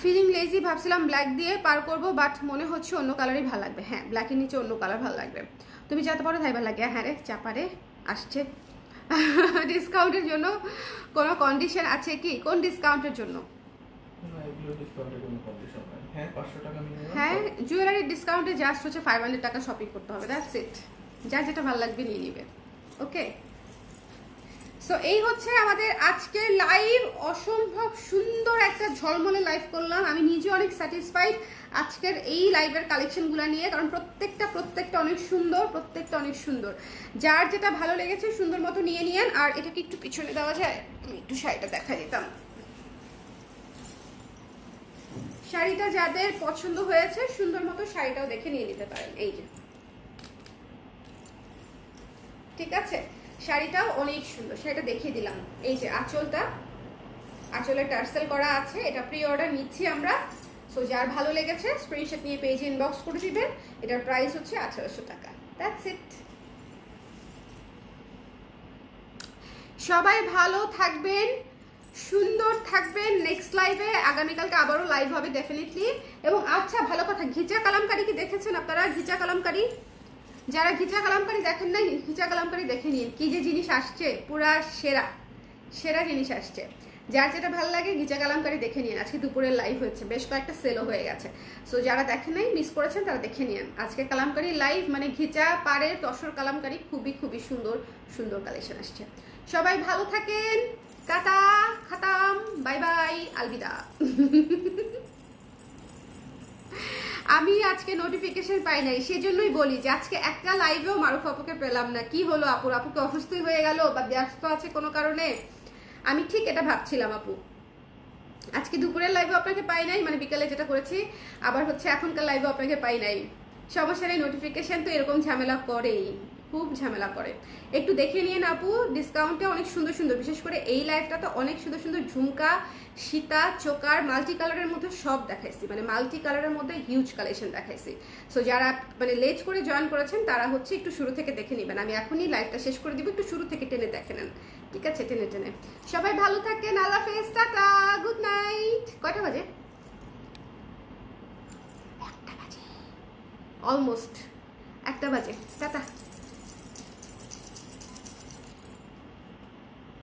ফিলিং লেজি, ভাবছিলাম ব্ল্যাক দিয়ে পার করব, বাট মনে হচ্ছে অন্য কালারই ভালো লাগবে। হ্যাঁ, ব্ল্যাকের নিচে অন্য কালার ভালো লাগবে। তুমি যাতে পারো তাই ভালো লাগে। হ্যাঁ রে, চাপারে আসছে। ডিসকাউন্টের জন্য কোনো কন্ডিশন আছে কি? কোন ডিসকাউন্টের জন্য? হ্যাঁ, জুয়েলারির ডিসকাউন্টে জাস্ট হচ্ছে 500 টাকা শপিং করতে হবে, দ্যাটস ইট। যার যেটা ভালো লাগবে নিয়ে নিবে। ওকে, সো এই হচ্ছে আমাদের আজকের লাইভ। অসম্ভব সুন্দর একটা ঝলমলে লাইভ করলাম, আমি নিজে অনেক স্যাটিসফাইড আজকের এই লাইভের কালেকশনগুলো নিয়ে, কারণ প্রত্যেকটা অনেক সুন্দর, প্রত্যেকটা অনেক সুন্দর। যার যেটা ভালো লেগেছে সুন্দর মতো নিয়ে নিয়েন। আর এটাকে একটু পিছনে দেওয়া যায়, আমি একটু শাড়িটা দেখা দিতাম। শাড়িটা যাদের পছন্দ হয়েছে সুন্দর মতো শাড়িটাও দেখে নিয়ে নিতে পারেন। এই যে, ঠিক আছে, শাড়িটাও অনেক সুন্দর, শাড়িটা দেখিয়ে দিলাম। এই যে আঁচলটা, আঁচলে টার্সেল করা আছে, এটা প্রি অর্ডার নিচ্ছি আমরা। সো যার ভালো লেগেছে স্ক্রিনশট নিয়ে পেজে ইনবক্স করে দিবেন। এটার প্রাইস হচ্ছে 1800 টাকা, দ্যাটস ইট। সবাই ভালো থাকবেন, সুন্দর থাকবেন। নেক্সট লাইভে আগামীকালকে আবারও লাইভ হবে ডেফিনেটলি। এবং আচ্ছা, ভালো কথা, ঘিচা কালামকারি কি দেখেছেন আপনারা? ঘিচা কালামকারি, যারা ঘিচা কালামকারি দেখেন নাই, ঘিচা কালামকারি দেখে নিন। কি যে জিনিস আসছে, পুরা সেরা সেরা জিনিস আসছে। যার যেটা ভালো লাগে ঘিচা কালামকারি দেখে নিন। আজকে দুপুরের লাইভ হয়েছে, বেশ কয়েকটা সেলও হয়ে গেছে। সো যারা দেখেন নাই, মিস করেছেন, তারা দেখে নিন। আজকে কালামকারি লাইভ মানে ঘিচা পাড়ের তসর কালামকারি, খুবই খুবই সুন্দর সুন্দর কালেকশন আসছে। সবাই ভালো থাকেন, টাটা, খাতাম, বাই বাই, আলবিদা। আমি আজকে নোটিফিকেশন পাই নাই, সেজন্যই বলি যে আজকে একটা লাইভেও মারুফ আপুকে পেলাম না। কি হলো আপুর? আপুকে অসুস্থই হয়ে গেল বা ব্যস্ত আছে কোনো কারণে? আমি ঠিক এটা ভাবছিলাম আপু। আজকে দুপুরের লাইভে আপনাকে পাই নাই, মানে বিকালে যেটা করেছি, আবার হচ্ছে এখনকার লাইভে আপনাকে পাই নাই। সমস্যা নেই, নোটিফিকেশন তো এরকম ঝামেলা করেই, খুব ঝামেলা করে। একটু দেখে নিন আপু, ডিসকাউন্টে অনেক সুন্দর সুন্দর, বিশেষ করে এই লাইভটা তো অনেক সুন্দর সুন্দর ঝুমকা, সীতা, চোকার, মাল্টি কালারের মধ্যে সব দেখাইছি, মানে মাল্টি কালারের মধ্যে হিউজ কালেকশন দেখাইছি। সো যারা মানে লেট করে জয়েন করেছেন তারা হচ্ছে একটু শুরু থেকে দেখে নেবেন। আমি এখনই লাইভটা শেষ করে দিব, একটু শুরু থেকে টেনে দেখে নেন, ঠিক আছে? টেনে টেনে। সবাই ভালো থাকেন, আল্লাহ হাফেজ, টাটা, গুড নাইট। কয়টা বাজে? 1টা বাজে, অলমোস্ট 1টা বাজে। টাটা।